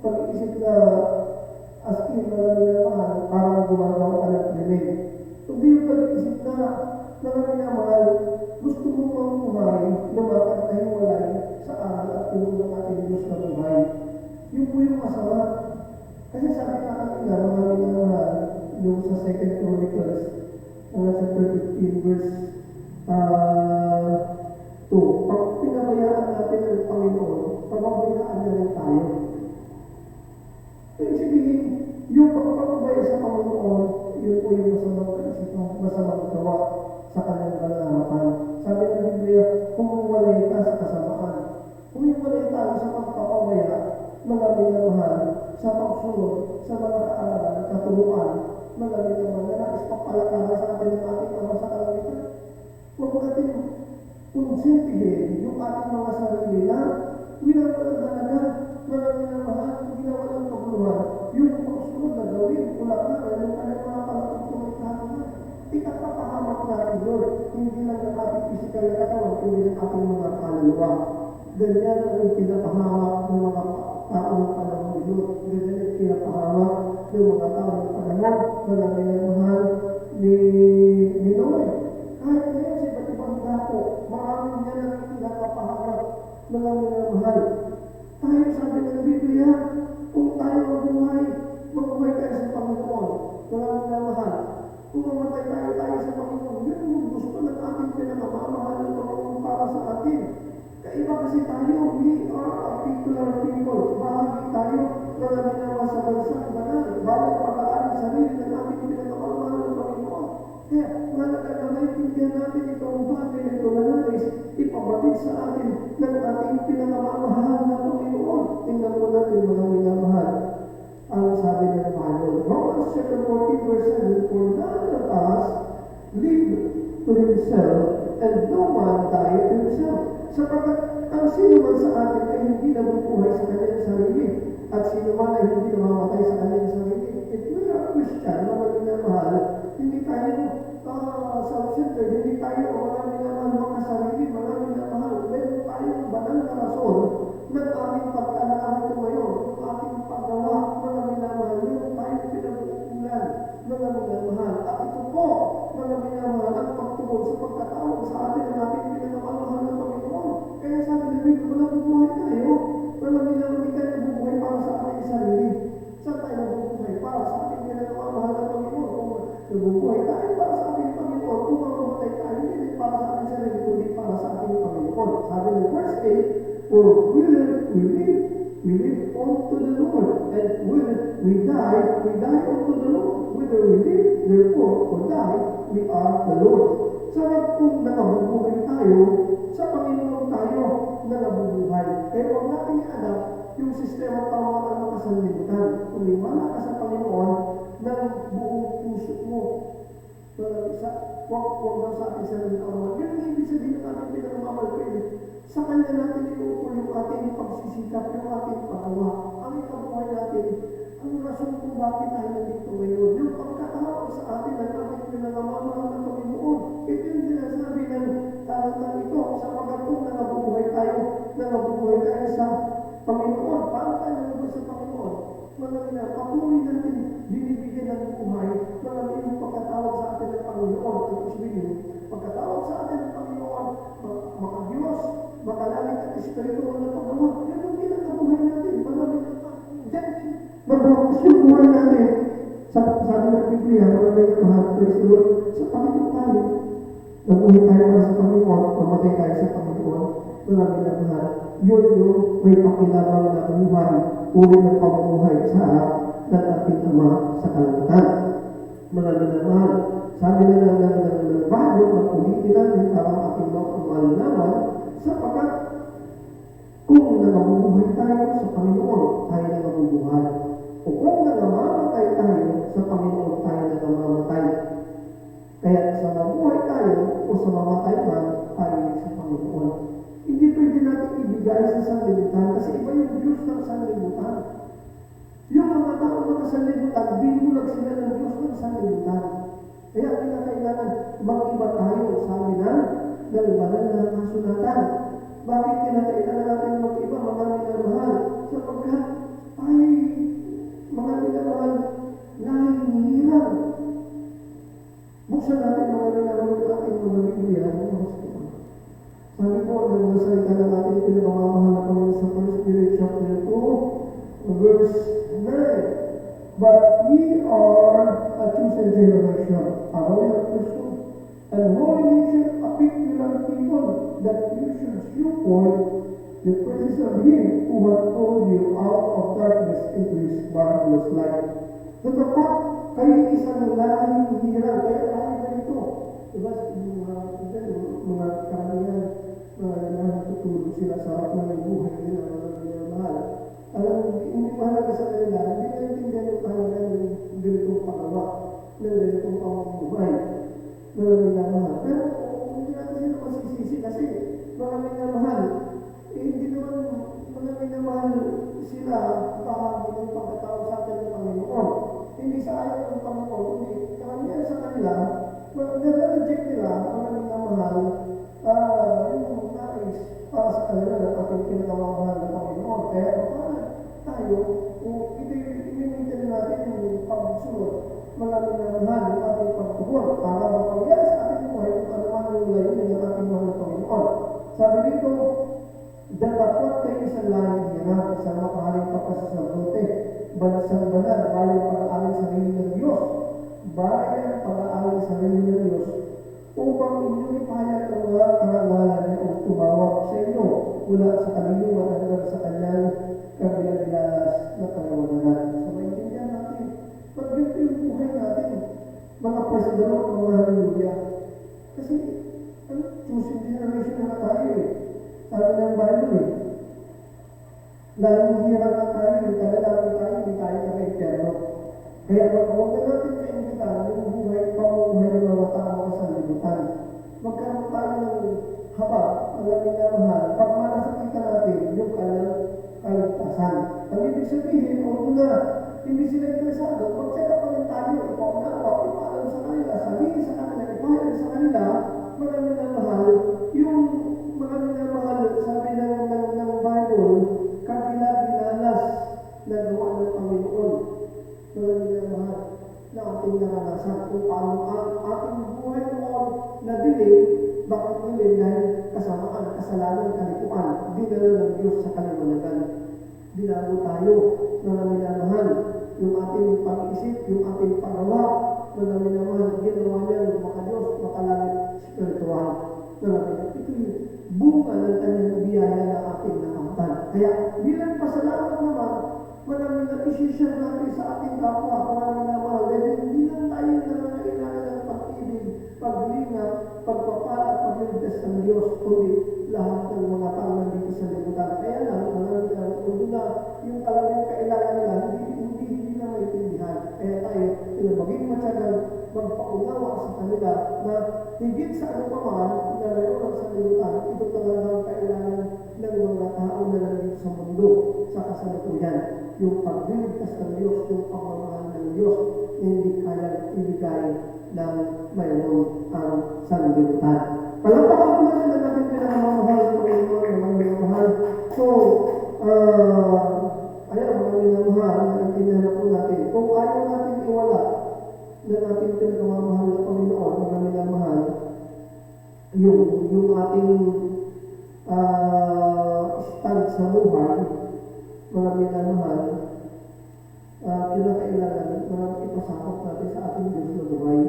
pag-isip na as in mga minamahal parang gumagawa ka ng krimen. Hindi yung pag-isip na mga minamahal gusto mo mamuhay na makatahiwalay sa aral at tulong ng ating Diyos na buhay. Yun po yung masama. Kasi sabi na kanina, mga minamahal, yung sa 2 Chronicles, chapter 15, verse 2, pag pinabayaan natin ang Panginoon, pababayaan na rin tayo. Ibig sabihin, yung pagpapabaya sa Panginoon, yun po yung masamang kaisipan, masamang gawa sa kanyang kalarapan. Sabi ng Biblia, humiwalay ka sa kasamaan. Humiwalay tayo sa pagpapawaya, mga minamahal, sa pagsunod, sa mga kaaralan, katuruan, mga minamahal, na nais pagpalakaran sa atin ng ating Ama sa kalangitan. Huwag natin konsintihin yung ating mga sarili na winawalang halaga, mga minamahal, winawalang kabuluhan, yung pagsunod na gawin, ulakaran, yung kanyang mga palakutong ikahaman. Ikapapahamak natin yun, hindi lang ng ating pisikal na katawan, kundi ng ating mga kaluluwa. Ganyan ang pinapahamak ng mga tao ng panahon yun. Ganyan ang pinapahamak ng mga tao ng panahon na minamahal ni Noe. Kahit ngayon sa iba't ibang dako, maraming yan ang pinapahamak ng minamahal. Tayo sabi ng Biblia, kung tayo mabuhay tayo sa Panginoon, mga minamahal. Kung mamatay tayo sa Panginoon, yun yung gusto ng ating pinakamamahal ng Panginoon para sa atin. Kaiba kasi tayo, we are a particular people. Bahagi tayo na naminawa sa bansang banal. Bawat pag-aaring sarili ng ating pinakamamahal ng Panginoon. Kaya, mahalaga na maintindihan natin itong bagay na ito na nais ipabatid sa atin ng ating pinakamamahal na Panginoon. Tingnan mo natin mga minamahal. Ang sabi ng Bible, Romans chapter 14 verse 7, for none of us live to himself, and no man die to himself. Sapagkat ang sino man sa atin ay hindi nabubuhay sa kanyang sarili, at sino man ay hindi namamatay sa kanyang sarili. If we are Christian, mga minamahal, hindi tayo self-centered, hindi tayo mga minamahal mga sarili, mga minamahal. Meron tayong banal na rason ng ating pagkanahan ngayon, ng ating paggawa, mga minamahal. Meron tayong pinag-uulan, mga minamahal. At ito po, mga minamahal, ang pagtugon sa pagkatawag sa atin ng ating pinakamamahal na Panginoon. Kaya sabi ng Biblia, wala bubuhay tayo. Wala minamahal, hindi tayo bubuhay para sa ating sarili. Saan tayo nabubuhay? Para sa ating pinakamamahal na Panginoon. Kung nabubuhay tayo para sa ating Panginoon, kung mabubuhay tayo, hindi para sa ating sarili, kundi para sa ating Panginoon. Sabi ng verse 8, for we live unto the Lord, and when we die unto the Lord. Whether we live, therefore, or die, we are the Lord. Sabi kung nakabubuhay tayo, sa Panginoon tayo nakabubuhay. Kaya huwag natin i-adapt yung sistema tawagan ng kasanlibutan. Kung wala ka sa Panginoon ng buong puso mo, huwag daw sa ating sarili kawan. Yun ang ibig sabihin ng ating pinagmamalpili. Sa Kanya natin inuupol yung ating pagsisikap, yung ating pagawa. Ang ikabuhay natin, ang rason kung bakit tayo nandito ngayon, yung pagkatawag sa atin ng ating pinagmamahal ng Panginoon. Ito yung sinasabi ng talatang ito, sa pagkatong nangabubuhay tayo sa Panginoon. Paano tayo nabubuhay sa Panginoon? Mga patuloy natin binibigyan ng buhay, mga yung pagkatawag sa atin ng Panginoon. Ang isipin, pagkatawag sa atin ng Panginoon, makadiyos, makalangit at espiritual na paggawa. Yan yung pinakabuhay natin. Marami na dyan, magbawas yung buhay natin. Sabi ng Biblia, marami na mahal, praise the Lord, sa Panginoon tayo. Nabuhay tayo para sa Panginoon, mamatay tayo sa Panginoon, marami na mahal. Yun yung may pakilabang na buhay, uri ng pamumuhay sa harap ng ating Ama sa kalangitan. Marami na mahal. Sabi na ng Bible, mag-ulitin natin parang ating malinawan, sapagkat kung nagabubuhay tayo sa Panginoon, tayo nagabubuhay. O kung nagamamatay tayo sa Panginoon, tayo nagamamatay. Kaya sa mabuhay tayo o sa mamatay man, tayo sa Panginoon. Hindi pwede natin ibigay sa sanlibutan kasi iba yung Diyos ng sanlibutan. Yung mga tao ng sanlibutan, binulag sila ng Diyos ng sanlibutan. Kaya kinakailangan mag-iba tayo, sabi na, ng banal na kasulatan. Bakit kinakailangan natin mag-iba, mga minamahal? Sapagkat ay mga minamahal na hinihirang. Buksan natin mga minamahal ng ating mga Biblia. Sabi po, ng salita ng ating pinakamamahal na Panginoon sa 1 Peter chapter 2, verse 9. But ye are a chosen generation, a royal priesthood, and holy nation, a peculiar people, that you should show forth the praises of Him who has called you out of darkness into His marvelous light. Totoo, kayo isang lahing hirang, kaya tayo ganito. Diba, sarap na ng buhay nila, mga minamahal. Alam mo, hindi mahalaga sa kanila, hindi naintindihan yung kahalaga ng ganitong pagawa, ng ganitong pamumuhay, mga minamahal. Pero hindi natin sila masisisi kasi mga minamahal, hindi naman mga minamahal sila bahagi ng pagkatao sa atin ng Panginoon. Hindi sa ayaw ng Panginoon, hindi. Karamihan sa kanila, nare-reject nila, mga minamahal, yung nais para sa kanila ng ating pinakamamahal na Panginoon. Kaya paano tayo, kung i-maintain natin yung pagsunod, mga minamahal, yung ating pagtugon, para mapangyari sa ating buhay kung ano man yung layunin ng ating mahal na Panginoon. Sabi dito, datapot kayo isang lahing hirap, isang makahaling pagkasasabote, bansang banal, bayan pag-aaral sa sarili ng Diyos, bayan pag-aaral sa sarili ng Diyos, upang inyong ipahayag ang mga karangalan niya o tumawag sa inyo mula sa kaliliwan hanggang sa kanyang kabilang-bilalas na kaliwanagan. So, maintindihan natin, pag ganito yung buhay natin, mga presidente, mga hallelujah. Kasi, choosing generation na tayo eh. Sabi ng Bible eh. Lalong hirap na tayo, tagalapin tayo, hindi tayo naka-interno. Kaya huwag na natin kaingitan yung buhay, pamumuhay ng mga tao sa libutan. Magkaroon tayo ng haba, mga minamahal, pag malasakitan natin yung kanyang kaligtasan. Ang ibig sabihin, kung na hindi sila interesado, mag-check up rin tayo, ipaunawa, ipaalam sa kanila, sabihin sa kanila, ipahayag sa kanila, mga minamahal, yung mga minamahal, sabi ng Bible, kabila-bilalas na gawa ng Panginoon. Mga minamahal, na ating naranasan kung paano ang ating buhay noon na dilim, bakit dilim? Dahil kasamaan, kasalanan, kalikuan, dinala ng Diyos sa kaliwanagan. Binago tayo, mga minamahal, yung ating pag-isip, yung ating pagawa, mga minamahal, ginawa niya ng mga Diyos, makalangit spiritual. Ito yung bunga ng kanyang biyaya na ating nakamtan. Kaya bilang pasalamat naman, maraming na-share natin sa ating kapwa, maraming naman, dahil hindi lang tayo nangangailangan ng pag-ibig, paglingat, pagpapala at pagliligtas ng Diyos, kundi lahat ng mga tao nandito sa libutan. Kaya lang, maraming na, kung na yung talagang kailangan nila, hindi na maintindihan. Kaya tayo, maging matyagang magpaunawa sa kanila na higit sa ano pa man na mayroon sa libutan, ito talagang kailangan ng mga tao na nandito sa mundo sa kasalukuyan. Yung pagliligtas ng Diyos, yung pagmamahal ng Diyos na hindi kayang ibigay ng mayroon ang sanlibutan. Palampakan ko na sila natin pinakamamahal ng Panginoon, mga minamahal. So, ayan, mga minamahal, naintindihan po natin. Kung ayaw natin iwala na natin pinakamamahal ng Panginoon, mga minamahal, yung ating stand sa buhay, mga minamahal, kinakailangan na ipasakop natin sa ating Diyos na buhay.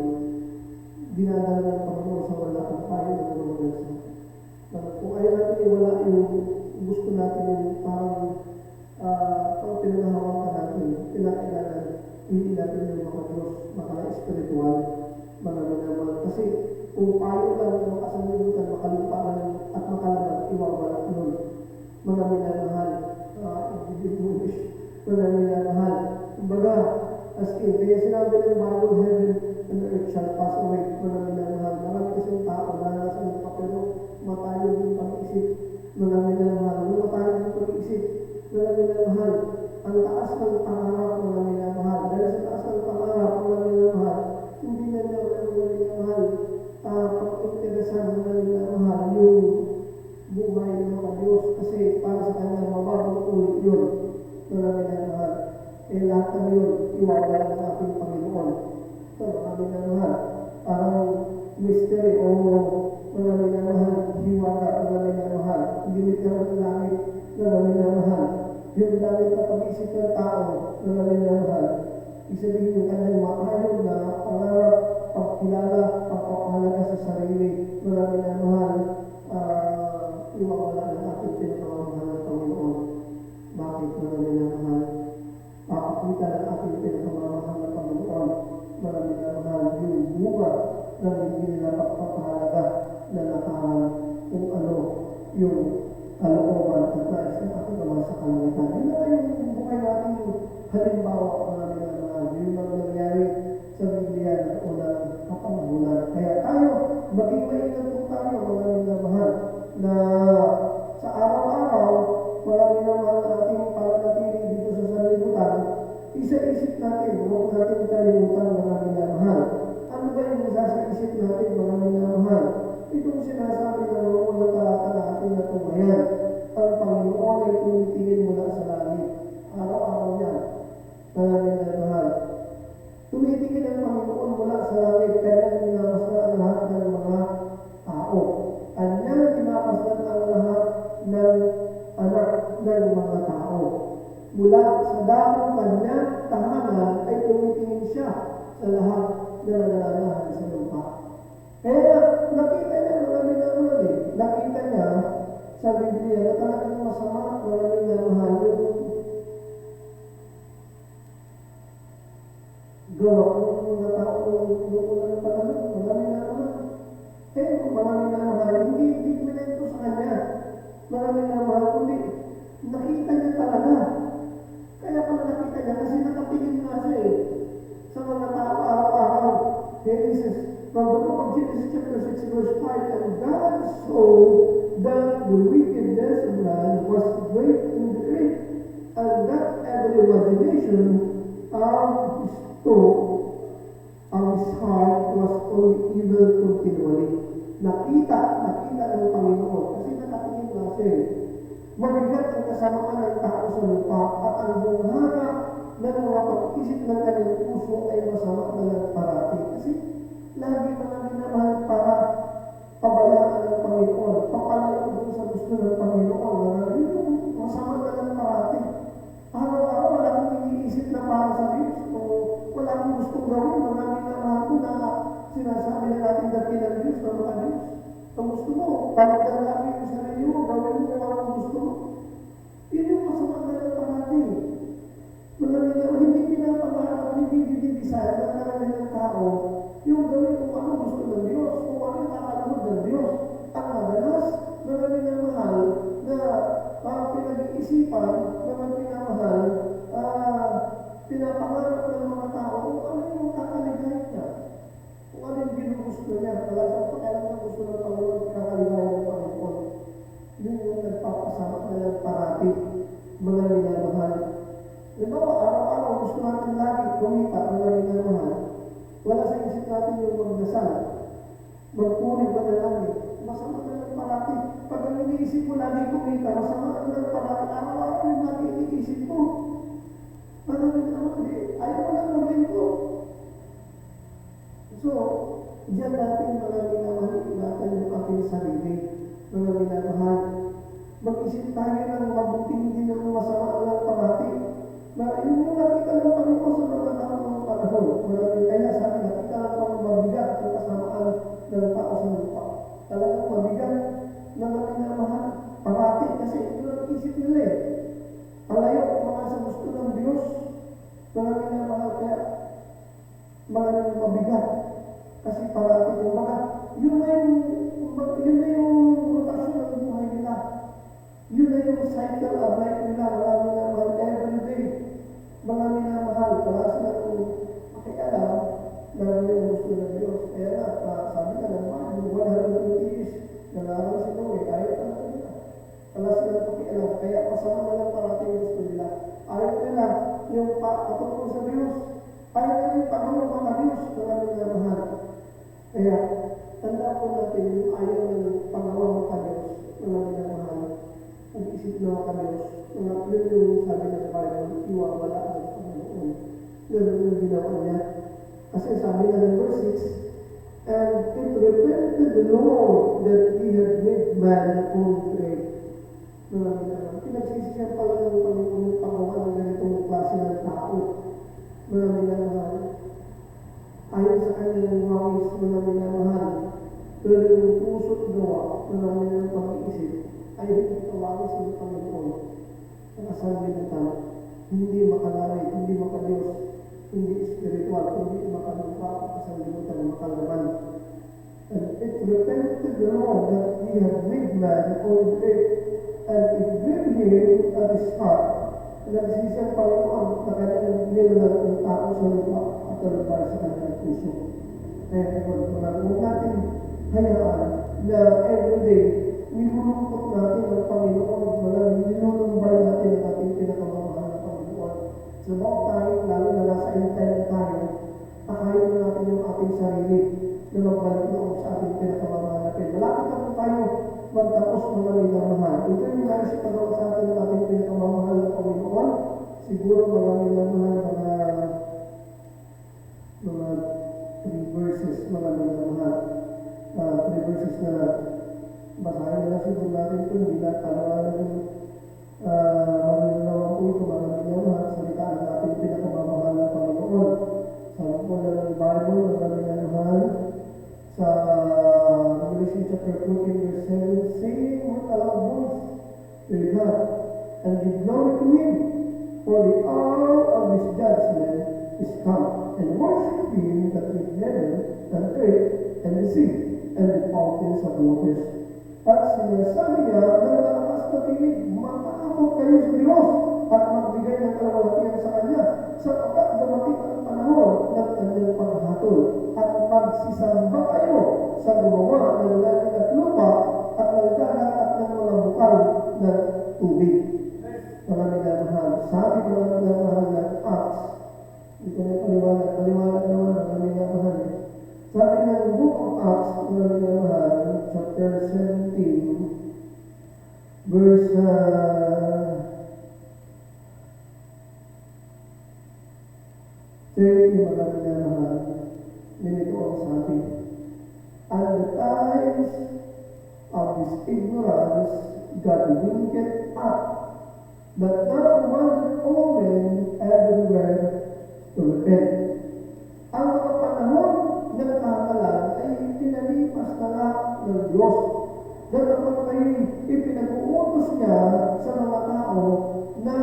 Dinadala ng Panginoon sa wala ang payo ng mga bansa. Kung ayaw natin iwala yung gusto natin yung parang pinangahawakan natin, kinakailangan hindi natin yung mga Diyos, mga espiritual, mga minamahal. Kasi kung payo lang ng makasanlibutan, makalimpakan at makalaman, iwawala nun. Mga minamahal, individualish, mga minamahal. Kumbaga, as in, kaya sinabi ng Bible, heaven and earth shall pass away, mga minamahal. Marami kasing tao na nasa lupa, pero matayo yung pag-isip, mga minamahal. Matayo yung pag-isip, mga minamahal. Ang taas ng pangarap, mga minamahal. Dahil sa taas ng pangarap, mga minamahal, hindi na niya, mga minamahal, pag-interesan, mga minamahal, yung buhay ng mga Diyos. Kasi para sa kanya, mababang ulit yun, mga minamahal. Lahat na yun, iwawala ng ating Panginoon. Ito, mga minamahal, parang mystery o mga minamahal, hiwaga, mga minamahal, hindi literal ng langit, mga minamahal. Yung langit na pag-isip ng tao, mga minamahal, isabihin yung kanyang makayod na pangarap, pagkilala, pagpapahalaga sa sarili, mga minamahal, iwawala ng ating pinakamamahal ng Panginoon. Bakit, mga minamahal? Pakakita ng ating pinakamamahal ng Panginoon, mga minamahal, yung bunga na hindi nila pagpapahalaga na nakahan kung ano yung kaloob Halimbawa, mga minamahal, yung mga nangyari sa Biblia na unang kapanghulan. Kaya tayo, maging maingat po tayo, mga minamahal, na sa araw-araw, mga minamahal na ating pananatili dito sa sanlibutan, isa-isip natin, huwag natin kalimutan, mga minamahal. Ano ba yung nasa-isip natin, mga minamahal? Itong sinasabi ng mga unang talata na ating natumayan, ang Panginoon ay tumitingin mula sa langit. Araw-araw yan, mga minamahal. Tumitingin ang Panginoon mula sa langit, kaya minamasdan ang lahat ng mga tao. Kanyang minamasdan ang lahat ng anak ng mga tao. Mula sa dakong kanyang tahanan ay tumitingin siya sa lahat na nananahan sa lupa. Kaya nakita niya mga minamahal nakita niya sa Biblia na talagang masama mga minamahal yung gawa ng mga tao noong unang panahon, mga minamahal. Kaya mga minamahal, hindi pinento sa kanya. Mga minamahal, kundi nakita niya talaga. Kaya pala nakita niya kasi nakatingin nga siya sa mga tao araw-araw. Genesis, from the book of Genesis chapter 6 verse 5, and God saw that the wickedness of man was great in the earth, and that every imagination of his thought, of his heart was only evil continually. Nakita ng Panginoon kasi nakatingin nga siya. Mabigat ang kasamaan ng tao sa lupa at ang bunghara ng mga pag-isip ng kanyang puso ay masama na lang parati. Kasi lagi mga minamahal para pabayaan ng Panginoon, papalayo doon sa gusto ng Panginoon. Yung masama na lang parati. Araw-araw wala akong iniisip na para sa Diyos o wala akong gustong gawin. Mga minamahal ko na sinasabi na natin dati ng Diyos na mga Diyos. Ang gusto mo, palitan namin yung sarili mo, gawin mo ang gusto mo. Yun yung masama na lang parati. Mga minamahal, hindi pinapangarap, hindi dinidesire ng karamihan ng tao yung gawin kung ano gusto ng Diyos, kung ano yung kakalunod ng Diyos. Ang madalas, mga minamahal na pinag-iisipan, mga minamahal, pinapangarap ng mga tao kung ano yung kakaligay niya. Kung ano yung ginugusto niya, wala siyang pakialam na gusto ng Panginoon, kakaligay ng Panginoon. Yun yung nagpapasama na lang parati, mga minamahal. Halimbawa, araw-araw gusto natin lagi kumita, mga minamahal. Wala sa isip natin yung magdasal. Magpuri ba na lang masama na lang parati. Pag ang iniisip mo lagi kumita, masama na lang parati. Araw-araw yung lagi iniisip mo. Maraming naman, ayaw mo lang maglingko. So, diyan natin mga minamahal, ingatan yung ating sarili. Mga minamahal, mag-isip tayo ng mabuting hindi ng masama lang parati. Na yun yung nakita ng Panginoon sa mga taong panahon. Kaya sabi, nakita ng Panginoon mabigat ang kasamaan ng tao sa lupa. Talagang mabigat na minamahal parati kasi yun ang isip nila Palayo mga sa gusto ng Diyos. Mga minamahal kaya mga mabigat kasi parati yung mga yun na yung rotasyon ng buhay nila. Yun na yung cycle of life nila. Mga minamahal every day. Mga minamahal, wala silang makialam na yung gusto ng Diyos. Kaya sabi ka naman, yung 120 years, nalaman si Noe, ayaw ka na nila. Wala silang pakialam. Kaya masama na lang parati yung gusto nila. Ayaw nila yung patungkol sa Diyos. Ayaw nila yung pagulong mga Diyos, mga minamahal. Kaya, tanda po natin yung ayaw ng pangawang mga Diyos, mga minamahal. Nag-isip na mga Diyos, yun yung sabi ng Bible, iwawala ang Panginoon. Ganun yung ginawa niya. Kasi sabi na ng verse 6, and it repented the Lord that he had made man on great. Mga minamahal, pinagsisisiyan pala ng Panginoon yung pagawa ng ganitong klase ng tao. Mga minamahal, ayon sa kanyang wawis, mga minamahal, pero yung puso't gawa, mga minamahal pag-iisip, ay hindi kawawis ng Panginoon. Ang asanlibutan, hindi makalari, hindi makadiyos, hindi spiritual, hindi makalumpa, asanlibutan, makalaman. And it repented the Lord that he had made man on earth, and it grieved him at his heart. Nagsisi ang Panginoon na kanyang nilalang ng tao sa lupa at talubay sa kanyang puso. Kaya kung natin hayaan na everyday nilulungkot natin ang Panginoon, nilulumbay natin ang ating pinakamamahal na Panginoon. Sa bawat tayo, lalo na nasa end-time tayo, akayin na natin yung ating sarili na magbalik noon sa ating pinakamamahal na Panginoon. Malapit na po tayo magtapos mga minamahal. Ito yung nais ipagawa sa atin ng ating pinakamamahal na Panginoon. Siguro mga minamahal, mga 3 verses, mga minamahal. 3 verses na basahin na lang siguro natin ito, hindi na palawalan yung manunawang po ito, mga minamahal, salitaan natin pinakamamahal na Panginoon. Sabi po na ng Bible, mga minamahal, sa Revelation chapter 14 verse 7, saying with a loud voice, "Praise God, and give glory to Him, for the hour of His judgment is come, and worship Him that made heaven and earth and the sea and the fountains of waters." At sinasabi niya ng malakas na tinig, "Matakot kayo sa Diyos at magbigay ng kalawalatian sa Kanya, sapagkat dumating ang panahon ng Kanyang paghatol, at magsisamba kayo sa gumawa ng langit at lupa at ng dagat at ng mga bukal ng tubig." Mga minamahal, sabi ko mga minamahal ng Acts, hindi ko na paliwanag naman mga minamahal. Sabi ng Book of Acts, mga minamahal, chapter 17, verse 30, mga minamahal, ganito ang sabi, "And the times of this ignorance God winked up, but now wanted all men everywhere to repent." Ang mga panahon ng kamalan ay pinalipas na nga ng Diyos. Dapat ay ipinag-uutos niya sa mga tao na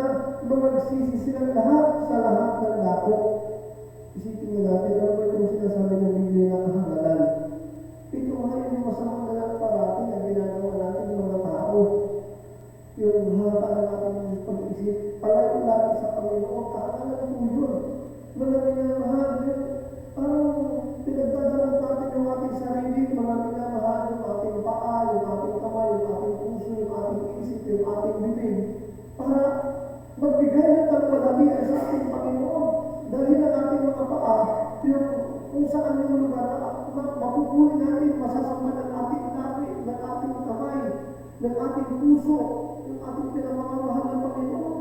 magsisi silang lahat sa lahat ng dako. Isipin nga natin, ano ba itong sinasabi ng Biblia na kahangalan? Ito nga yung masamang dalang parati na ginagawa natin ng mga tao. Yung hata na natin pag-isip, palayo natin sa Panginoon, kahangalan po yun. Mga minamahal, parang pinagdadalan natin yung ating sarili, mga minamahal, yung ating paa, yung ating kamay, yung ating puso, yung ating isip, yung ating bibig, para magbigay ng kalwalatian sa ating Panginoon. Dahil ang ating mga paa, yung kung saan yung lugar na mapupunin natin, masasama ng ating napi, ng ating kamay, ng ating puso, yung ating pinamamahal ng Panginoon.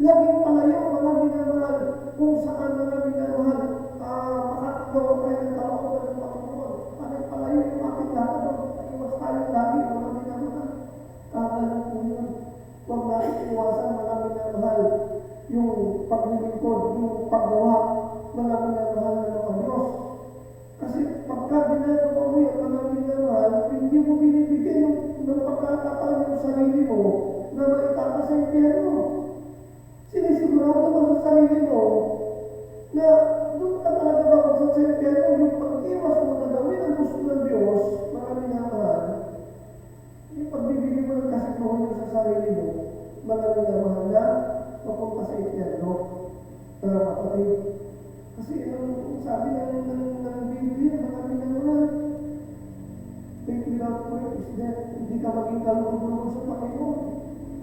Laging palayo, mga minamahal, kung saan mga minamahal, makakagawa tayo ng kawakulan ng Panginoon. Laging palayo yung ating lahat, iwas tayong lagi, mga minamahal. Kakalang po yun. Huwag natin iwasan, mga minamahal, yung paglilingkod, yung paggawa, mga minamahal ng mga Diyos. Kasi pagka ginagawa mo yan, mga minamahal, hindi mo binibigyan ng pagkakataon yung sarili mo na maitakas sa impyerno. Sinisigurado mo sa sarili mo na doon ka talaga babagsak sa impyerno, yung pag-iwas mo na gawin ang gusto ng Diyos, mga minamahal, yung pagbibigyan mo ng kasiguraduhan sa sarili mo, mga minamahal na mapunta sa impyerno. Kapatid. Kasi sabi ng Biblia, mga minamahal, faith without work is death. Hindi ka maging kalugod sa Panginoon.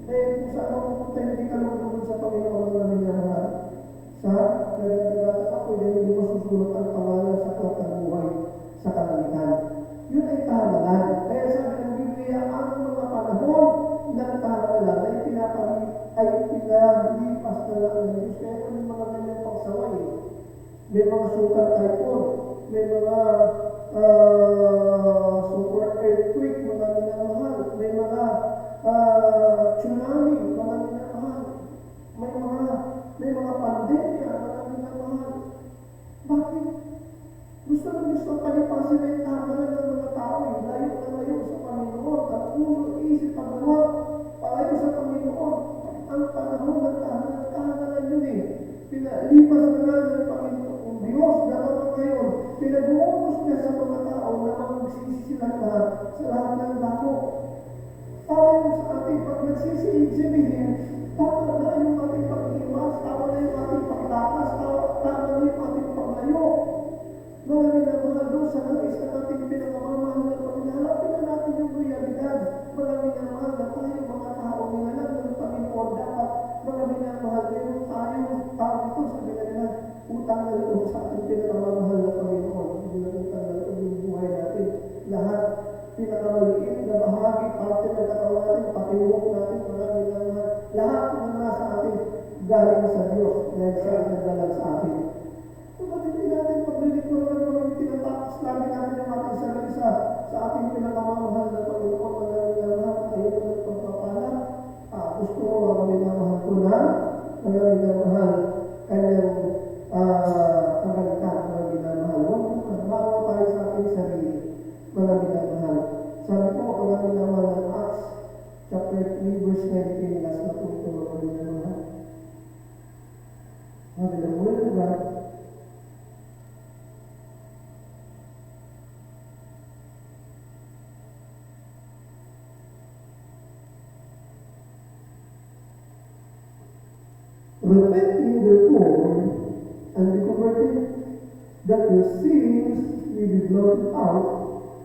Kung saan ako pupunta, hindi ka kalugod sa Panginoon, mga minamahal. Sa nagagagatan ako, hindi mo susulat ang pangalan sa aklat ng buhay sa kalangitan. Yun ay kahamalan. Kaya sabi ng Biblia, ang mga panahon ng kahamalan ay pinalipas na lang ng Diyos. Kaya may mga ganyang pagsaway. May mga super typhoon, may mga super earthquake, mga minamahal, may mga tsunami, mga minamahal, may mga pandemya, mga minamahal. Bakit? Gusto ng Diyos ng palipasin na yung kahamalan ng mga tao, layo na layo sa Panginoon, ang puso, isip, paggawa, palayo sa Panginoon. Ang panahon ng kahamalan yun eh. Pinalipas na nga ng Panginoon Diyos, dapat ngayon, pinag-uutos niya sa mga tao na magsisi sila sa lahat ng dako. Para yung sa ating pag nagsisisigsibihin, Tama na yung ating pag-iwas, tama na yung ating pagtakas, tama na yung ating paglayo. Mga minamahal doon sa nais na natin pinakamamahal na paghinalapin na natin yung realidad. Mga minamahal na tayo, mga tao minalang ng Panginoon dapat. Mga minamahal, meron tayong tao dito sa nila utang na loob sa ating pinakamamahal na Panginoon. Hindi na utang na loob yung buhay natin. Lahat pinakamaliit na bahagi, parte ng katawan natin, patiwok natin, mga minamahal. Lahat ng nasa atin galing sa Diyos dahil siya ang nagdalag sa atin. Kung hindi natin paglilikuran ng tinatakas natin ang ating sarili sa ating pinakamamahal na Panginoon, mga minamahal, ayaw na ng pagpapala. Gusto ko mga minamahal ko na, mga minamahal, kanyang pagalitan, mga minamahal. Huwag mo magbago tayo sa ating sarili, mga minamahal. Sabi ko, mga minamahal ng Acts, chapter 3, verse 19, last na po ito, mga minamahal. Sabi ng Word of God, repent ye therefore, and be converted, that your sins may be blotted out,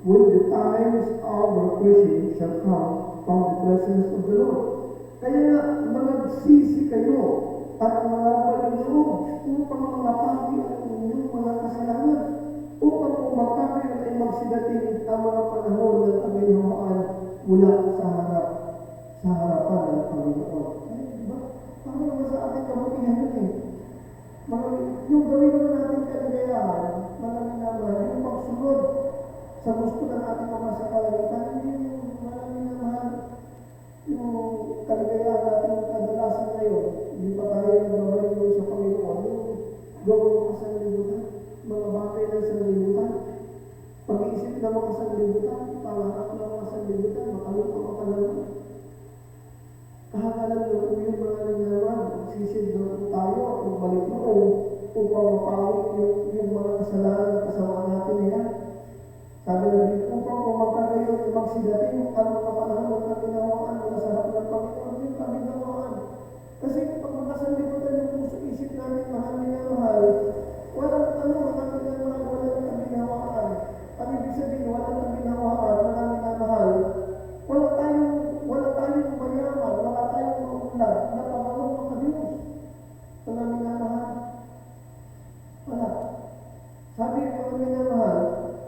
when the times of refreshing shall come from the presence of the Lord. Kaya nga, magsisi kayo at malaban ng loob upang malapagi ang inyong mga kasalanan, upang kumakain ay magsidating ang mga panahon ng kaginhawaan mula sa harapan ng Panginoon. Ano naman sa ating kabutihan yun eh. Yung gawin naman natin kaligayahan, maraming naman, yung pagsunod sa gusto na natin mga sa kalamitan, yung maraming naman, yung kaligayahan natin kadalasan ngayon, hindi pa tayo nagawin mo sa Panginoon, yung gawin mo sa libutan, mga bagay na sa libutan, pag-iisip na mga sa libutan, pangarap na mga sa libutan, makalupa makalaman. Kahagalan ng yung mga nangyawan, magsisidro tayo at magbalik noon upang mapawi yung mga kasalanan at kasamaan natin yan. Sabi na rin, upang kumagkakayo at magsidating ang mga panahon ng kaginawaan mula sa harap ng Panginoon yung kaginawaan. Kasi pag magkasalimutan yung puso isip natin, mahal niya mahal, walang walang kaginawaan. Ang ibig sabihin, walang kaginawaan, maraming na mahal. Wala tayong mayaman, wala tayong maunlad na pangalaw ng Diyos. Mga minamahal. Wala. Sabi ng mga minamahal,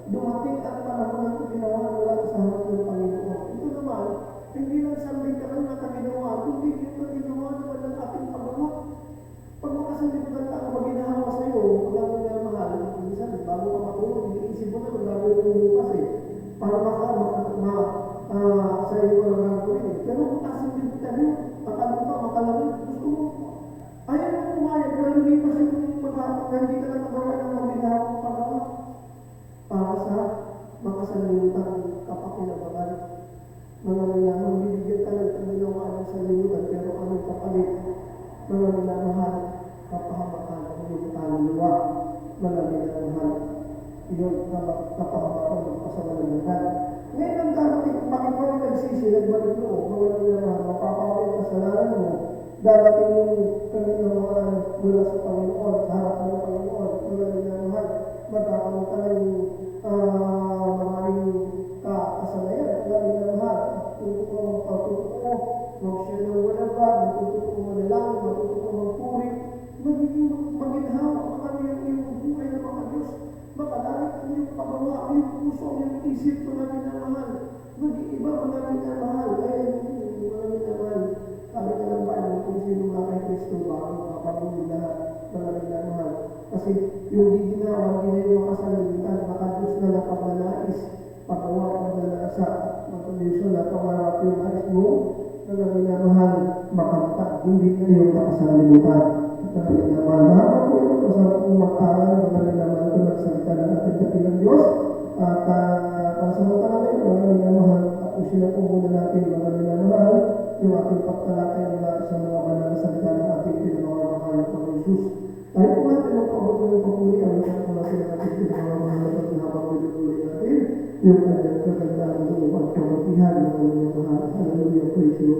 dumating ang panahon ng ginawa mula sa harap ng Panginoon. Ito naman, hindi lang sambing ka lang na kaginawa, kundi yung kaginawa naman ng ating paggawa. Pag makasalimutan ka ang maginawa sa iyo, mga minamahal, minsan, bago ka matulog, iniisip mo na magbago yung bukas eh. Para sa iyo mga gagawin eh. Pero kung kasalimutan yun, makalaman, gusto mo. Ayaw mo kumayag, pero lumipas yung hindi ka na magawa ng maginahawang pagawa. Para sa makasalimutan kapakinabangan. Mga minamahal, bibigyan ka ng kaginawaan sa limutan, pero anong kapalit? Mga minamahal, kapahamakan ang iyong kaluluwa. Mga minamahal, iyon kapahamakan ng kasalanan. Ngayon ang darating, bakit mo nagsisi, nagbalik loob, mga minamahal, mapapawin ang kasalanan mo, darating yung kaginawaan mula sa Panginoon, sa harap ng Panginoon, mga minamahal, magkakaroon ka ng maraming kasalayan, mga minamahal, tutuko mo pagtutuko, mag-share ng wala ba, matutuko mo na lang, matutuko magpuri, magiging maginhawa, mga yung buhay ng mga Diyos, makalamit ang iyong pagawa, ang iyong puso, ang iyong isip, mga minamahal, mag-iiba, mga minamahal, kaya mga minamahal, sabi ka ng Bible, kung sino nga kay Kristo, baka makapagunin lahat, mga minamahal. Kasi yung ginawa, ginagawa ka sa limutan, makadus na napagnanais, pagawa pagnanasa, magkondisyon na pangarap yung nais mo, mga minamahal, makamta, hindi na yung makasalimutan. Mga minamahal, nakaka po ito, masarap kong mag-aral, mga minamahal, kung nagsalita ng ating kapilang Diyos, at pansamantala kayo, mga minamahal, tapusin na po muna natin, mga minamahal, yung ating pagtalakay nila sa mga banal na salita ng ating pinamamahal ng Panginoon Jesus. Tayo po natin ang pabot ng pagpuli, ang isang po natin ang ating pinamamahal na pagkahabang pinupuli natin, yung kanyang kagandaan ng at kamatihan ng mga minamahal. Hallelujah, praise you.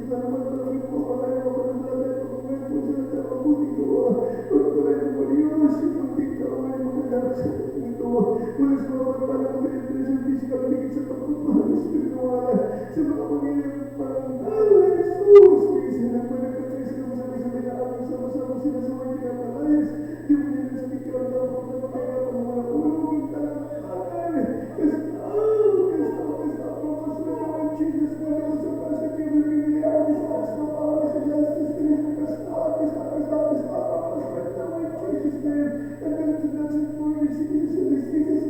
sana magpalagay po ako tayo ako ng brother ko kung may po sila sa mabuti ko. Pagpalay mo Diyos, ipuntik ka ako ay magkagara sa ito. Walang sa mga pagpala ko kayo sa service ka maligid sa pagpapahal sa pinawala sa mga Panginoon parangal na Jesus. May isa na po nagkatay sila masabay-sabay na aming sama-sama sila sa mga pinapalayas. Di mo nila sa ikaw na ako na mapahirapan ng mga ulong talagang kasi Jesus, when it was supposed to be revealed, this was the power of justice, because God is not the power of Jesus' name, and then it doesn't for this Jesus, because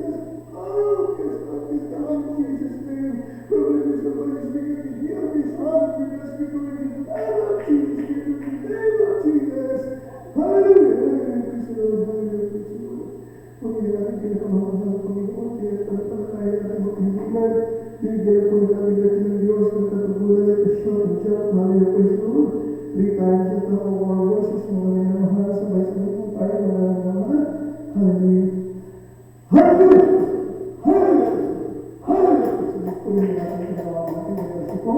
God is not in Jesus' name. Probably somebody is beginning to heal this heart because we do it in the name of Jesus, we do it in the name of Jesus. Hallelujah, hallelujah, praise the Lord, hallelujah, praise the Lord. Pagkakita natin pinakamahal ng Panginoon, kaya pala natin magkahilingan. Bigyan po namin natin ng Diyos ng katugunan at asyon at siya. Hallelujah, praise the Lord. 3 times ito ang mga verses, mga minamahal, sabay-sabay po tayo, mga minamahal. Hallelujah. Hallelujah! Hallelujah! Hallelujah! Sabi po yung natin kinawag natin ng verse po.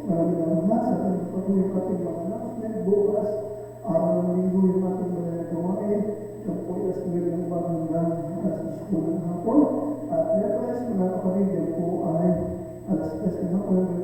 Mga minamahal, sa ating patuloy ating mga announcement, bukas, araw ng linggo yung ating mga gawain. Ito po yung asmil ng bagong lang alas 10 ng hapon. At nevertheless, mga kapatid, yan po ay alas 10 ng hapon.